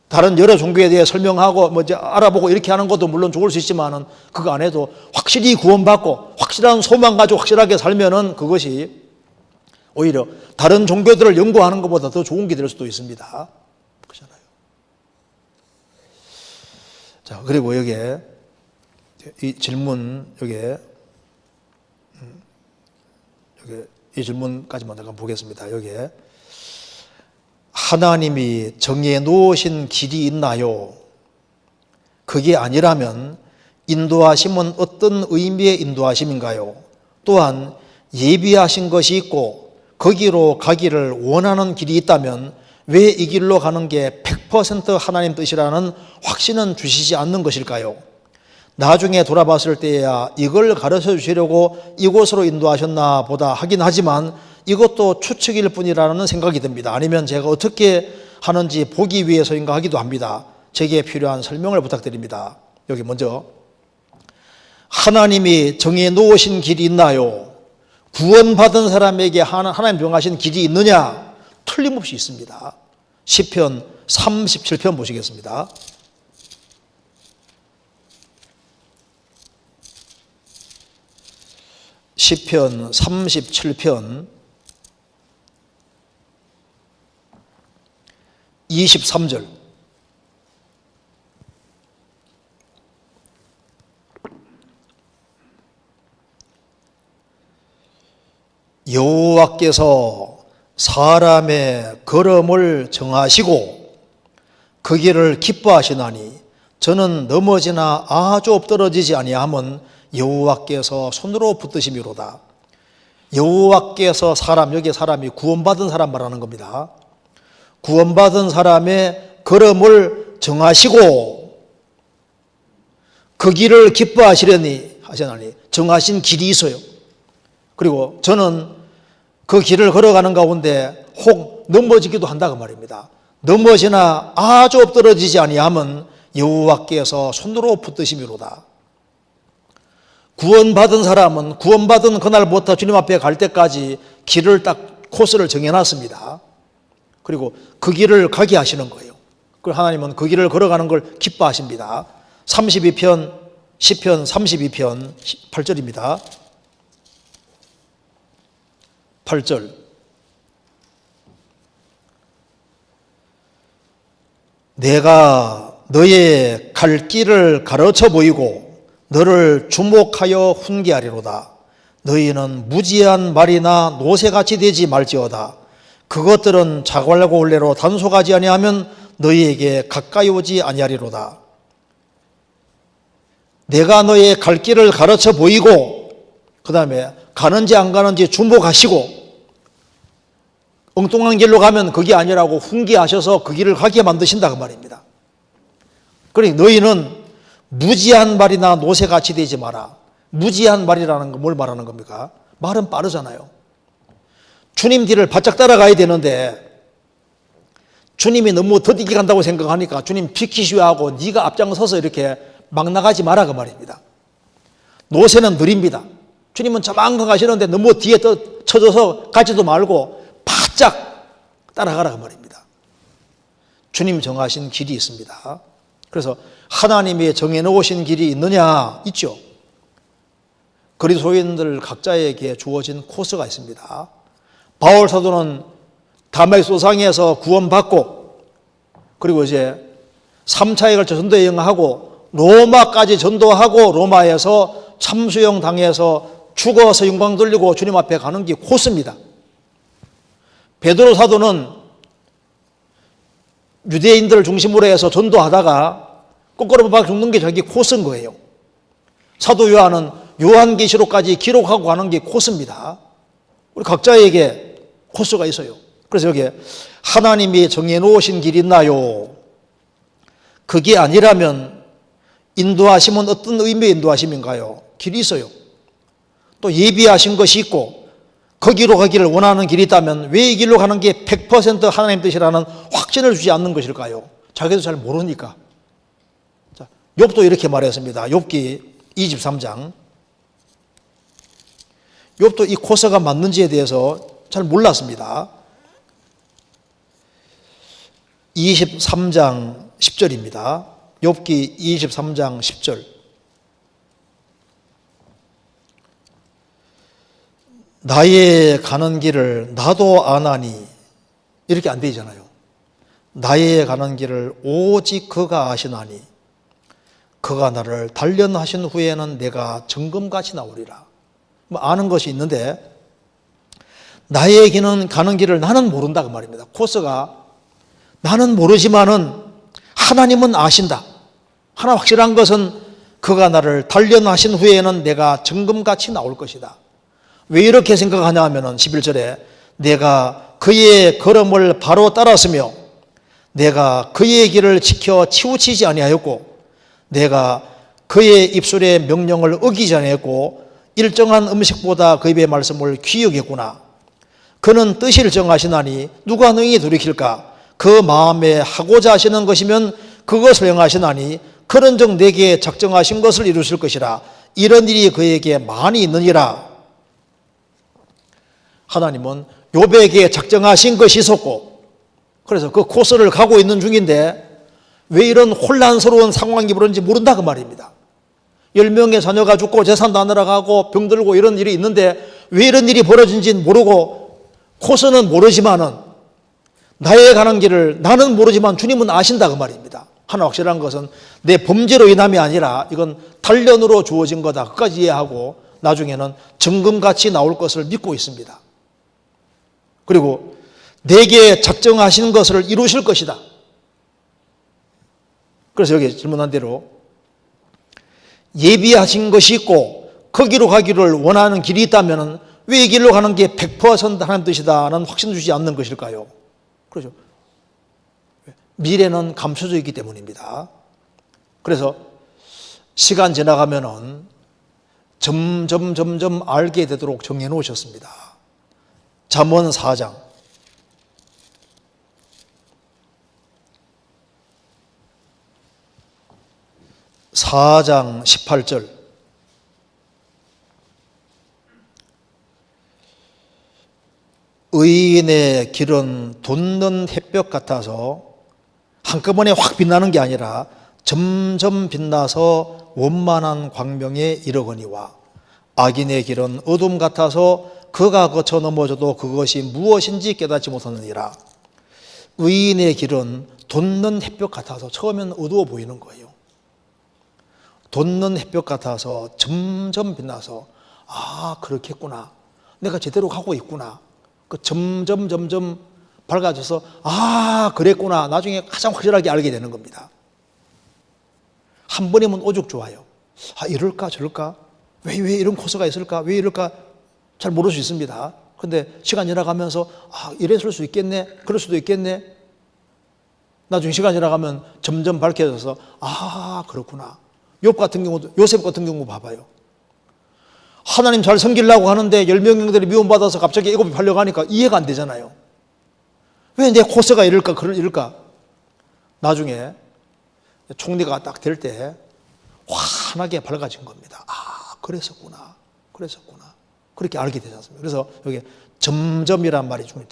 다른 여러 종교에 대해 설명하고 뭐 이제 알아보고 이렇게 하는 것도 물론 좋을 수 있지만은 그거 안 해도 확실히 구원받고 확실한 소망 가지고 확실하게 살면은 그것이 오히려 다른 종교들을 연구하는 것보다 더 좋은 게 될 수도 있습니다. 그렇잖아요. 자, 그리고 여기에 이 질문 이 질문까지만 잠깐 보겠습니다. 여기에 하나님이 정해 놓으신 길이 있나요? 그게 아니라면 인도하심은 어떤 의미의 인도하심인가요? 또한 예비하신 것이 있고 거기로 가기를 원하는 길이 있다면 왜 이 길로 가는 게 100% 하나님 뜻이라는 확신은 주시지 않는 것일까요? 나중에 돌아봤을 때야 이걸 가르쳐 주시려고 이곳으로 인도하셨나 보다 하긴 하지만 이것도 추측일 뿐이라는 생각이 듭니다. 아니면 제가 어떻게 하는지 보기 위해서인가 하기도 합니다. 제게 필요한 설명을 부탁드립니다. 여기 먼저 하나님이 정해 놓으신 길이 있나요? 구원받은 사람에게 하나님 정하신 길이 있느냐? 틀림없이 있습니다. 시편 37편 보시겠습니다. 시편 37편 23절 여호와께서 사람의 걸음을 정하시고 그 길을 기뻐하시나니 저는 넘어지나 아주 엎드러지지 아니함은 여호와께서 손으로 붙드심이로다. 여호와께서 여기 사람이 구원받은 사람 말하는 겁니다. 구원받은 사람의 걸음을 정하시고 그 길을 기뻐하시려니 하시나니 정하신 길이 있어요. 그리고 저는 그 길을 걸어가는 가운데 혹 넘어지기도 한다고 말입니다. 넘어지나 아주 엎드러지지 아니함은 여호와께서 손으로 붙드심이로다. 구원받은 사람은 구원받은 그날부터 주님 앞에 갈 때까지 길을 딱 코스를 정해놨습니다. 그리고 그 길을 가게 하시는 거예요. 그리고 하나님은 그 길을 걸어가는 걸 기뻐하십니다. 32편 시편 32편 8절입니다. 8절 내가 너의 갈 길을 가르쳐 보이고 너를 주목하여 훈계하리로다. 너희는 무지한 말이나 노새같이 되지 말지어다. 그것들은 자갈고 올레로 단속하지 아니하면 너희에게 가까이 오지 아니하리로다. 내가 너의 갈 길을 가르쳐 보이고 그 다음에 가는지 안 가는지 주목하시고 엉뚱한 길로 가면 그게 아니라고 훈계하셔서 그 길을 가게 만드신다 그 말입니다. 그러니 너희는 무지한 말이나 노새같이 되지 마라. 무지한 말이라는 건 뭘 말하는 겁니까? 말은 빠르잖아요. 주님 뒤를 바짝 따라가야 되는데 주님이 너무 더디게 간다고 생각하니까 주님 비키시오 하고 네가 앞장서서 이렇게 막 나가지 마라 그 말입니다. 노새는 느립니다. 주님은 저만큼 가시는데 너무 뒤에 쳐져서 가지도 말고 바짝 따라가라 그 말입니다. 주님 정하신 길이 있습니다. 그래서 하나님이 정해놓으신 길이 있느냐? 있죠. 그리스도인들 각자에게 주어진 코스가 있습니다. 바울 사도는 다메섹소상에서 구원받고 그리고 이제 3차에 걸쳐 전도 여행하고 로마까지 전도하고 로마에서 참수형 당해서 죽어서 영광 돌리고 주님 앞에 가는 게 코스입니다. 베드로 사도는 유대인들을 중심으로 해서 전도하다가 거꾸로 박 죽는 게 자기 코스인 거예요. 사도 요한은 요한계시록까지 기록하고 가는 게 코스입니다. 우리 각자에게 코스가 있어요. 그래서 여기에 하나님이 정해놓으신 길이 있나요? 그게 아니라면 인도하심은 어떤 의미의 인도하심인가요? 길이 있어요. 또 예비하신 것이 있고 거기로 가기를 원하는 길이 있다면 왜 이 길로 가는 게 100% 하나님 뜻이라는 확신을 주지 않는 것일까요? 자기도 잘 모르니까. 자, 욥도 이렇게 말했습니다. 욥기 23장. 욥도 이 코스가 맞는지에 대해서 잘 몰랐습니다. 23장 10절입니다. 욥기 23장 10절. 나의 가는 길을 나도 아나니, 이렇게 안 되잖아요. 나의 가는 길을 오직 그가 아시나니 그가 나를 단련하신 후에는 내가 정금같이 나오리라. 뭐 아는 것이 있는데 나의 길은 가는 길을 나는 모른다 그 말입니다. 코스가 나는 모르지만은 하나님은 아신다. 하나 확실한 것은 그가 나를 단련하신 후에는 내가 정금같이 나올 것이다. 왜 이렇게 생각하냐 하면은 11절에 내가 그의 걸음을 바로 따랐으며 내가 그의 길을 지켜 치우치지 아니하였고 내가 그의 입술의 명령을 어기지 아니하였고 일정한 음식보다 그 입의 말씀을 귀히 여겼구나. 그는 뜻을 정하시나니 누가 능히 돌이킬까? 그 마음에 하고자 하시는 것이면 그것을 행하시나니 그런즉 내게 작정하신 것을 이루실 것이라. 이런 일이 그에게 많이 있느니라. 하나님은 욥에게 작정하신 것이 있었고 그래서 그 코스를 가고 있는 중인데 왜 이런 혼란스러운 상황이 벌어지는지 모른다 그 말입니다. 10명의 자녀가 죽고 재산도 안 날아가고 병들고 이런 일이 있는데 왜 이런 일이 벌어진지는 모르고 코스는 모르지만은 나의 가는 길을 나는 모르지만 주님은 아신다 그 말입니다. 하나 확실한 것은 내 범죄로 인함이 아니라 이건 단련으로 주어진 거다. 그까지 이해하고 나중에는 정금같이 나올 것을 믿고 있습니다. 그리고 내게 작정하신 것을 이루실 것이다. 그래서 여기 질문한 대로 예비하신 것이 있고 거기로 가기를 원하는 길이 있다면 왜 이 길로 가는 게 100% 하나님 뜻이다는 확신 주지 않는 것일까요? 그렇죠. 미래는 감춰져 있기 때문입니다. 그래서 시간 지나가면은 점점 알게 되도록 정해 놓으셨습니다. 잠언 4장 18절 의인의 길은 돋는 햇볕 같아서 한꺼번에 확 빛나는 게 아니라 점점 빛나서 원만한 광명에 이르거니와 악인의 길은 어둠 같아서 그가 거쳐 넘어져도 그것이 무엇인지 깨닫지 못하느니라. 의인의 길은 돋는 햇볕 같아서 처음엔 어두워 보이는 거예요. 돋는 햇볕 같아서 점점 빛나서 아 그렇겠구나. 내가 제대로 가고 있구나. 그 점점 밝아져서 아 그랬구나. 나중에 가장 확실하게 알게 되는 겁니다. 한 번이면 오죽 좋아요. 아 이럴까 저럴까? 왜 이런 코스가 있을까? 왜 이럴까? 잘 모를 수 있습니다. 그런데 시간 지나가면서 아 이랬을 수 있겠네. 그럴 수도 있겠네. 나중에 시간 지나가면 점점 밝혀져서 아 그렇구나. 욥 같은 경우도 요셉 같은 경우 봐봐요. 하나님 잘 섬기려고 하는데 10명 형들이 미움받아서 갑자기 애굽에 팔려가니까 이해가 안 되잖아요. 왜 내 코스가 이럴까? 나중에 총리가 딱 될 때 환하게 밝아진 겁니다. 아 그랬었구나. 그렇게 알게 되지 않습니까? 그래서 여기 점점이란 말이 중요해요.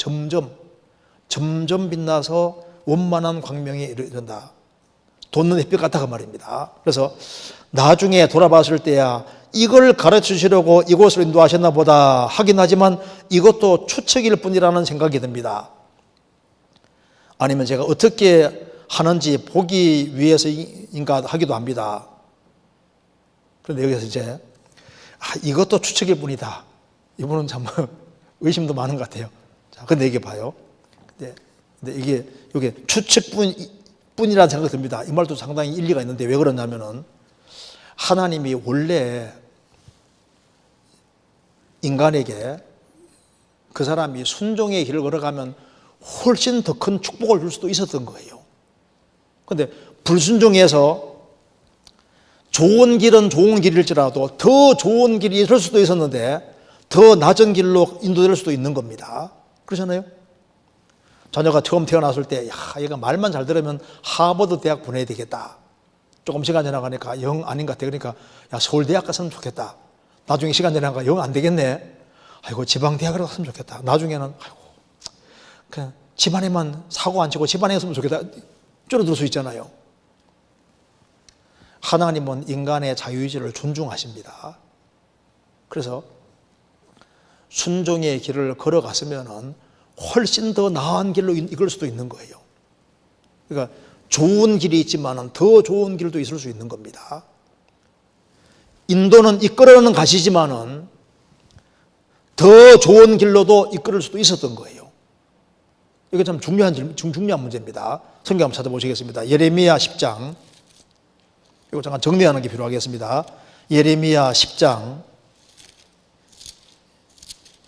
점점 빛나서 원만한 광명에 이른다. 돋는 햇볕 같다가 말입니다. 그래서 나중에 돌아봤을 때야 이걸 가르치시려고 이곳을 인도하셨나 보다 하긴 하지만 이것도 추측일 뿐이라는 생각이 듭니다. 아니면 제가 어떻게 하는지 보기 위해서인가 하기도 합니다. 그런데 여기서 이제 이것도 추측일 뿐이다. 이분은 참 의심도 많은 것 같아요. 자, 근데 이게 봐요. 근데 이게 추측뿐이라는 생각이 듭니다. 이 말도 상당히 일리가 있는데 왜 그러냐면은 하나님이 원래 인간에게 그 사람이 순종의 길을 걸어가면 훨씬 더 큰 축복을 줄 수도 있었던 거예요. 그런데 불순종해서 좋은 길은 좋은 길일지라도 더 좋은 길이 있을 수도 있었는데 더 낮은 길로 인도될 수도 있는 겁니다. 그렇잖아요? 자녀가 처음 태어났을 때, 야, 얘가 말만 잘 들으면 하버드 대학 보내야 되겠다. 조금 시간 지나가니까 영 아닌 것 같아. 그러니까, 야, 서울대학 갔으면 좋겠다. 나중에 시간 지나가니까 영 안 되겠네. 아이고, 지방대학으로 갔으면 좋겠다. 나중에는, 아이고, 그냥 집안에만 사고 안 치고 집안에 있으면 좋겠다. 줄어들 수 있잖아요. 하나님은 인간의 자유의지를 존중하십니다. 그래서 순종의 길을 걸어갔으면 훨씬 더 나은 길로 이끌 수도 있는 거예요. 그러니까 좋은 길이 있지만 더 좋은 길도 있을 수 있는 겁니다. 인도는 이끌어는 가시지만은 더 좋은 길로도 이끌을 수도 있었던 거예요. 이게 참 중요한 문제입니다. 성경 한번 찾아보시겠습니다. 예레미야 10장. 이거 잠깐 정리하는 게 필요하겠습니다. 예레미야 10장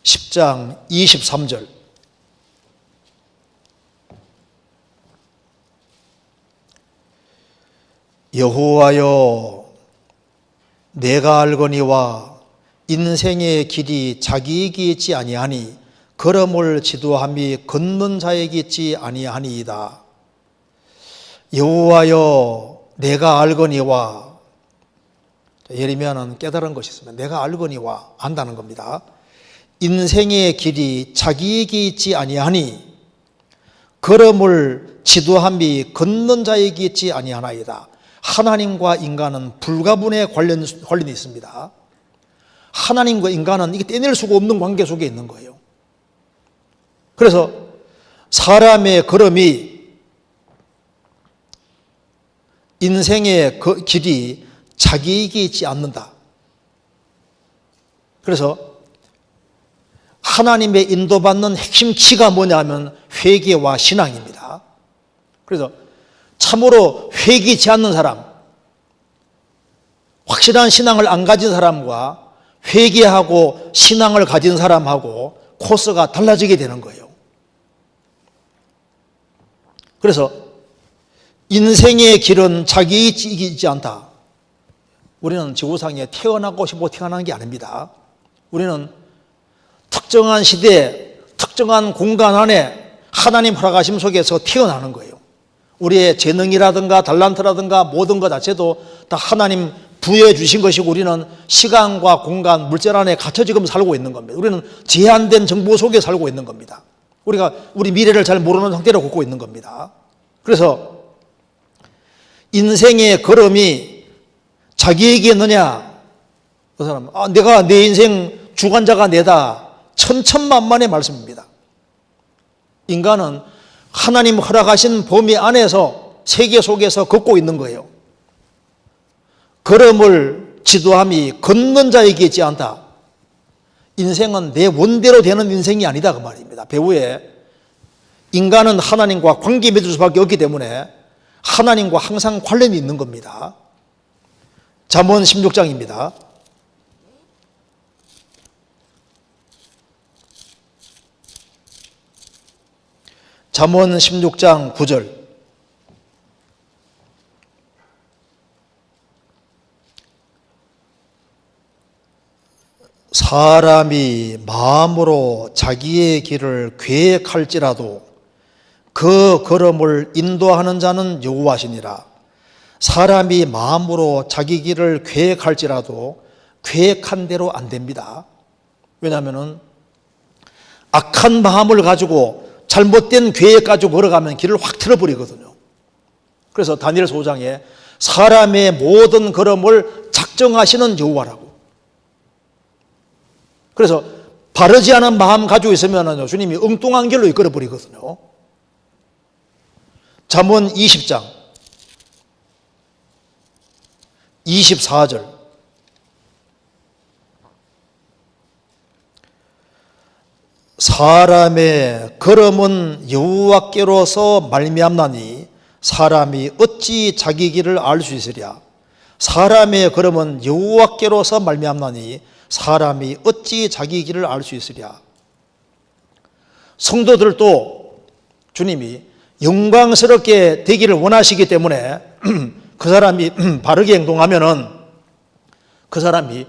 23절. 여호와여, 내가 알거니와 인생의 길이 자기에게 있지 아니하니 걸음을 지도함이 걷는 자에게 있지 아니하니이다. 여호와여, 내가 알거니와, 예레미야는 깨달은 것이 있으면 내가 알거니와, 안다는 겁니다. 인생의 길이 자기에게 있지 아니하니 걸음을 지도함이 걷는 자에게 있지 아니하나이다. 하나님과 인간은 불가분의 관련이 있습니다. 하나님과 인간은 이게 떼낼 수가 없는 관계 속에 있는 거예요. 그래서 사람의 걸음이, 인생의 길이 자기에게 있지 않는다. 그래서 하나님의 인도받는 핵심 키가 뭐냐면 회개와 신앙입니다. 그래서 참으로 회개치 않는 사람, 확실한 신앙을 안 가진 사람과 회개하고 신앙을 가진 사람하고 코스가 달라지게 되는 거예요. 그래서 인생의 길은 자기에게 있지 않다. 우리는 지구상에 태어나고 싶고 태어난 게 아닙니다. 우리는 특정한 시대, 특정한 공간 안에 하나님 허락하심 속에서 태어나는 거예요. 우리의 재능이라든가 달란트라든가 모든 것 자체도 다 하나님 부여해 주신 것이고, 우리는 시간과 공간, 물질 안에 갇혀 지금 살고 있는 겁니다. 우리는 제한된 정보 속에 살고 있는 겁니다. 우리가 우리 미래를 잘 모르는 상태로 걷고 있는 겁니다. 그래서 인생의 걸음이 자기에게 있느냐? 그 사람은 내가 내 인생 주관자가 내다. 천천만만의 말씀입니다. 인간은 하나님 허락하신 범위 안에서 세계 속에서 걷고 있는 거예요. 걸음을 지도함이 걷는 자에게 있지 않다. 인생은 내 원대로 되는 인생이 아니다, 그 말입니다. 배후에 인간은 하나님과 관계 맺을 수밖에 없기 때문에 하나님과 항상 관련이 있는 겁니다. 잠언 16장입니다. 잠언 16장 9절. 사람이 마음으로 자기의 길을 계획할지라도 그 걸음을 인도하는 자는 여호와시니라. 사람이 마음으로 자기 길을 계획할지라도 계획한 대로 안 됩니다. 왜냐하면 악한 마음을 가지고 잘못된 계획 가지고 걸어가면 길을 확 틀어버리거든요. 그래서 다니엘 5장에 사람의 모든 걸음을 작정하시는 여호와라고. 그래서 바르지 않은 마음 가지고 있으면 주님이 엉뚱한 길로 이끌어 버리거든요. 잠언 20장 24절. 사람의 걸음은 여호와께로서 말미암나니 사람이 어찌 자기 길을 알 수 있으랴. 사람의 걸음은 여호와께로서 말미암나니 사람이 어찌 자기 길을 알 수 있으랴. 성도들도 주님이 영광스럽게 되기를 원하시기 때문에 그 사람이 바르게 행동하면은 그 사람이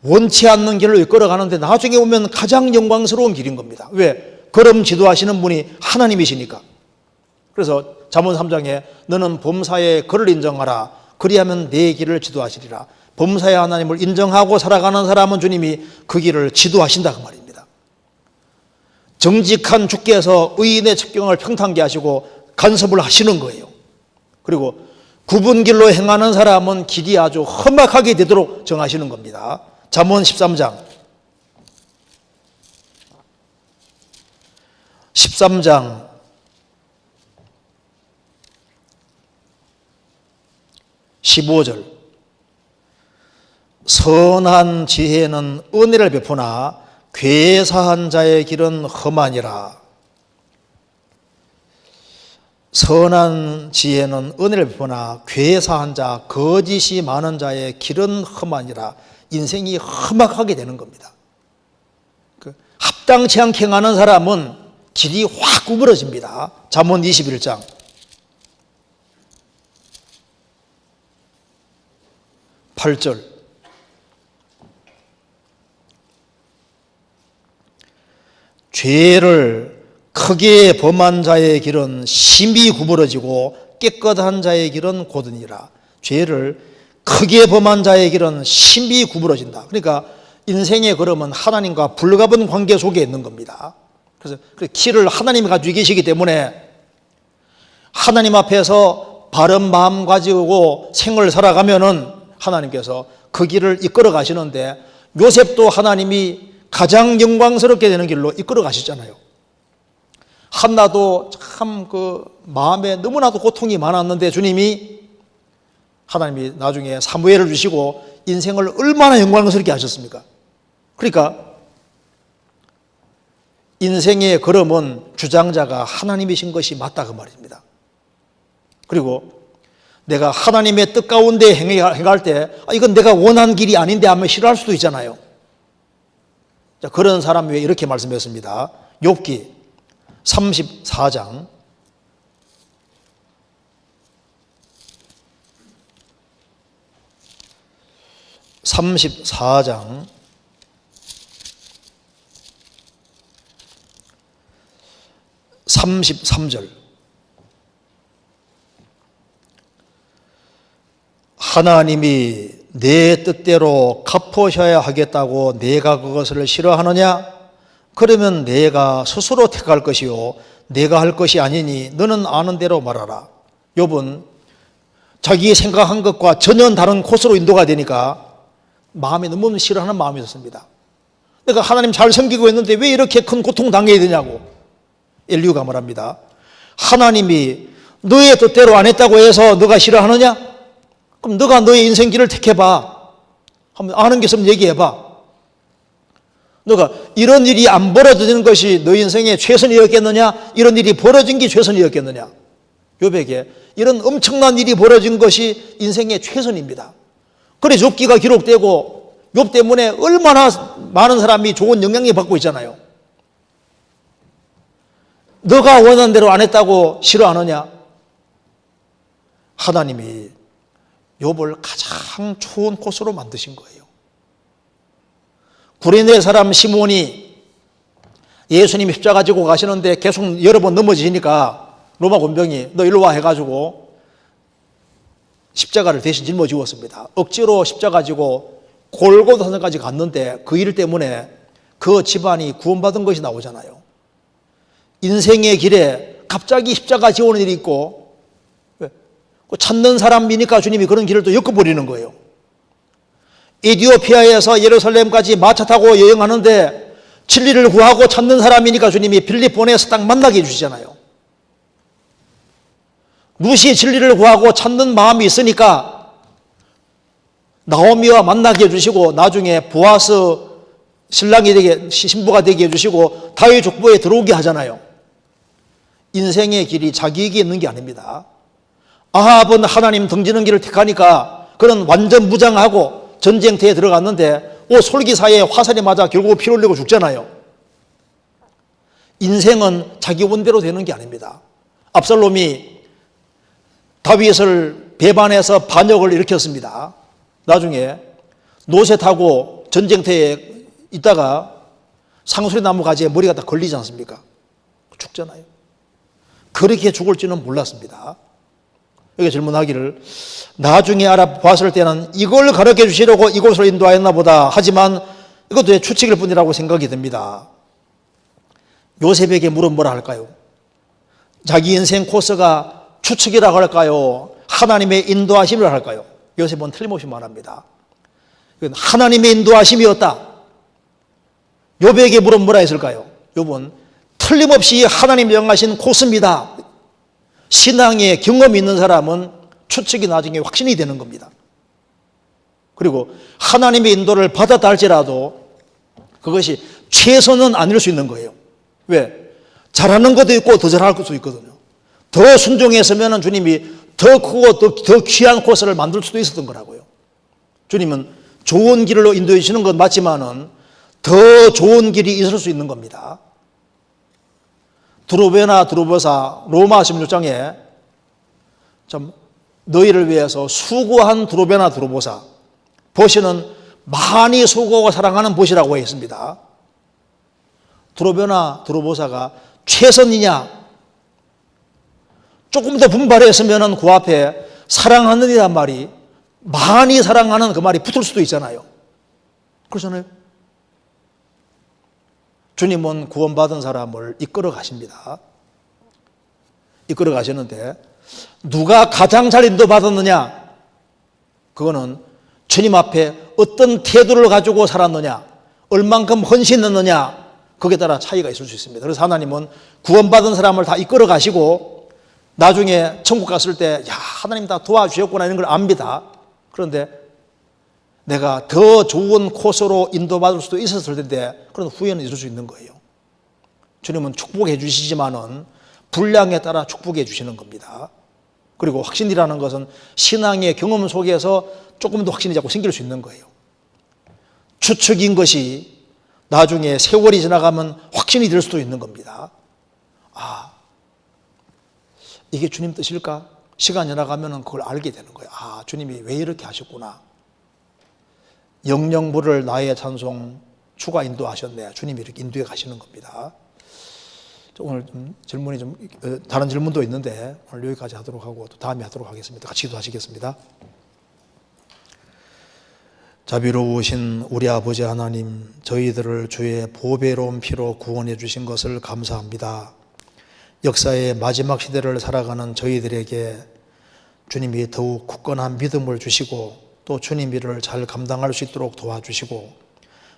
원치 않는 길로 이끌어가는데 나중에 보면 가장 영광스러운 길인 겁니다. 왜? 걸음 지도하시는 분이 하나님이시니까. 그래서 잠언 3장에 너는 범사에 그를 인정하라. 그리하면 내 길을 지도하시리라. 범사의 하나님을 인정하고 살아가는 사람은 주님이 그 길을 지도하신다 그 말입니다. 정직한 주께서 의인의 첩경을 평탄케 하시고 간섭을 하시는 거예요. 그리고 굽은 길로 행하는 사람은 길이 아주 험악하게 되도록 정하시는 겁니다. 잠언 13장 15절 선한 지혜는 은혜를 베푸나 괴사한 자의 길은 험하니라. 선한 지혜는 은혜를 베푸나 괴사한 자, 거짓이 많은 자의 길은 험하니라. 인생이 험악하게 되는 겁니다. 합당치 않게 행하는 사람은 길이 확 구부러집니다. 잠언 21장 8절 죄를 크게 범한 자의 길은 심히 구부러지고 깨끗한 자의 길은 고드니라. 죄를 크게 범한 자의 길은 심히 구부러진다. 그러니까 인생의 걸음은 하나님과 불가분 관계 속에 있는 겁니다. 그래서 그 길을 하나님이 가지고 계시기 때문에 하나님 앞에서 바른 마음 가지고 생을 살아가면은 하나님께서 그 길을 이끌어 가시는데, 요셉도 하나님이 가장 영광스럽게 되는 길로 이끌어 가시잖아요. 한나도 참 그 마음에 너무나도 고통이 많았는데 하나님이 나중에 사무엘을 주시고 인생을 얼마나 영광스럽게 하셨습니까? 그러니까 인생의 걸음은 주장자가 하나님이신 것이 맞다 그 말입니다. 그리고 내가 하나님의 뜻 가운데 행할 때 이건 내가 원한 길이 아닌데 하면 싫어할 수도 있잖아요. 자, 그런 사람 위에 이렇게 말씀했습니다. 욥기 34장 33절 하나님이 내 뜻대로 갚으셔야 하겠다고 내가 그것을 싫어하느냐? 그러면 내가 스스로 택할 것이요 내가 할 것이 아니니 너는 아는 대로 말하라. 욥은 자기 생각한 것과 전혀 다른 코스로 인도가 되니까 마음이 너무 싫어하는 마음이 있었습니다. 내가 하나님 잘 섬기고 있는데 왜 이렇게 큰 고통 당해야 되냐고. 엘리후가 말합니다. 하나님이 너의 뜻대로 안 했다고 해서 너가 싫어하느냐? 그럼 너가 너의 인생길을 택해봐. 한번 아는 게 있으면 얘기해봐. 너가 이런 일이 안 벌어지는 것이 너 인생의 최선이었겠느냐? 이런 일이 벌어진 게 최선이었겠느냐? 욥에게 이런 엄청난 일이 벌어진 것이 인생의 최선입니다. 그래서 욥기가 기록되고 욥 때문에 얼마나 많은 사람이 좋은 영향을 받고 있잖아요. 너가 원하는 대로 안 했다고 싫어하느냐? 하나님이 욥을 가장 좋은 코스로 만드신 거예요. 구레네 사람 시몬이 예수님 십자가 지고 가시는데 계속 여러 번 넘어지니까 로마 군병이 너 일로 와 해가지고 십자가를 대신 짊어지웠습니다. 억지로 십자가 지고 골고다산까지 갔는데 그 일 때문에 그 집안이 구원받은 것이 나오잖아요. 인생의 길에 갑자기 십자가 지오는 일이 있고 찾는 사람이니까 주님이 그런 길을 또 엮어버리는 거예요. 에티오피아에서 예루살렘까지 마차 타고 여행하는데 진리를 구하고 찾는 사람이니까 주님이 빌립보에서 딱 만나게 해주시잖아요. 루시 진리를 구하고 찾는 마음이 있으니까 나오미와 만나게 해주시고 나중에 보아스 신랑이 되게 신부가 되게 해주시고 다윗 족보에 들어오게 하잖아요. 인생의 길이 자기에게 있는 게 아닙니다. 아합은 하나님 등지는 길을 택하니까 그는 완전 무장하고 전쟁터에 들어갔는데 솔기사에 화살이 맞아 결국 피 흘리고 죽잖아요. 인생은 자기 원대로 되는 게 아닙니다. 압살롬이 다윗을 배반해서 반역을 일으켰습니다. 나중에 노새 타고 전쟁터에 있다가 상수리 나무 가지에 머리가 다 걸리지 않습니까? 죽잖아요. 그렇게 죽을지는 몰랐습니다. 여기 질문하기를 나중에 알아봤을 때는 이걸 가르쳐 주시려고 이곳을 인도하였나 보다. 하지만 이것도 추측일 뿐이라고 생각이 듭니다. 요셉에게 물은 뭐라 할까요? 자기 인생 코스가 추측이라고 할까요? 하나님의 인도하심이라고 할까요? 요셉은 틀림없이 말합니다. 이건 하나님의 인도하심이었다. 욥에게 물은 뭐라 했을까요? 욥은 틀림없이 하나님이 명하신 코스입니다. 신앙의 경험이 있는 사람은 추측이 나중에 확신이 되는 겁니다. 그리고 하나님의 인도를 받았다 할지라도 그것이 최선은 아닐 수 있는 거예요. 왜? 잘하는 것도 있고 더 잘할 것도 있거든요. 더 순종했으면 주님이 더 크고 더 귀한 코스를 만들 수도 있었던 거라고요. 주님은 좋은 길로 인도해 주시는 건 맞지만은 더 좋은 길이 있을 수 있는 겁니다. 드로베나 드로보사 로마 16장에 참 너희를 위해서 수고한 드로베나 드로보사 보시는 많이 수고하고 사랑하는 보시라고 했습니다. 드로베나 드로보사가 최선이냐? 조금 더 분발했으면 그 앞에 사랑하는 이란 말이 많이 사랑하는 그 말이 붙을 수도 있잖아요. 그렇잖아요. 주님은 구원받은 사람을 이끌어 가십니다. 이끌어 가시는데 누가 가장 잘 인도받았느냐? 그거는 주님 앞에 어떤 태도를 가지고 살았느냐, 얼만큼 헌신했느냐, 거기에 따라 차이가 있을 수 있습니다. 그래서 하나님은 구원받은 사람을 다 이끌어 가시고 나중에 천국 갔을 때 야, 하나님 다 도와주셨구나 이런 걸 압니다. 그런데 내가 더 좋은 코스로 인도받을 수도 있었을 텐데 그런 후회는 있을 수 있는 거예요. 주님은 축복해 주시지만은 분량에 따라 축복해 주시는 겁니다. 그리고 확신이라는 것은 신앙의 경험 속에서 조금 더 확신이 자꾸 생길 수 있는 거예요. 추측인 것이 나중에 세월이 지나가면 확신이 될 수도 있는 겁니다. 아, 이게 주님 뜻일까? 시간이 지나가면 그걸 알게 되는 거예요. 아, 주님이 왜 이렇게 하셨구나. 영영부를 나의 찬송 추가 인도하셨네. 주님이 이렇게 인도해 가시는 겁니다. 오늘 좀 질문이 좀 다른 질문도 있는데 오늘 여기까지 하도록 하고 또 다음에 하도록 하겠습니다. 같이 기도하시겠습니다. 자비로우신 우리 아버지 하나님, 저희들을 주의 보배로운 피로 구원해 주신 것을 감사합니다. 역사의 마지막 시대를 살아가는 저희들에게 주님이 더욱 굳건한 믿음을 주시고 또 주님 일을 잘 감당할 수 있도록 도와주시고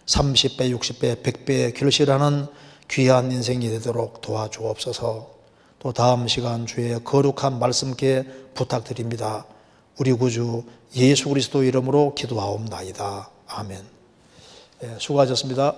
30배, 60배, 100배의 결실하는 귀한 인생이 되도록 도와주옵소서. 또 다음 시간 주의 거룩한 말씀께 부탁드립니다. 우리 구주 예수 그리스도 이름으로 기도하옵나이다. 아멘. 수고하셨습니다.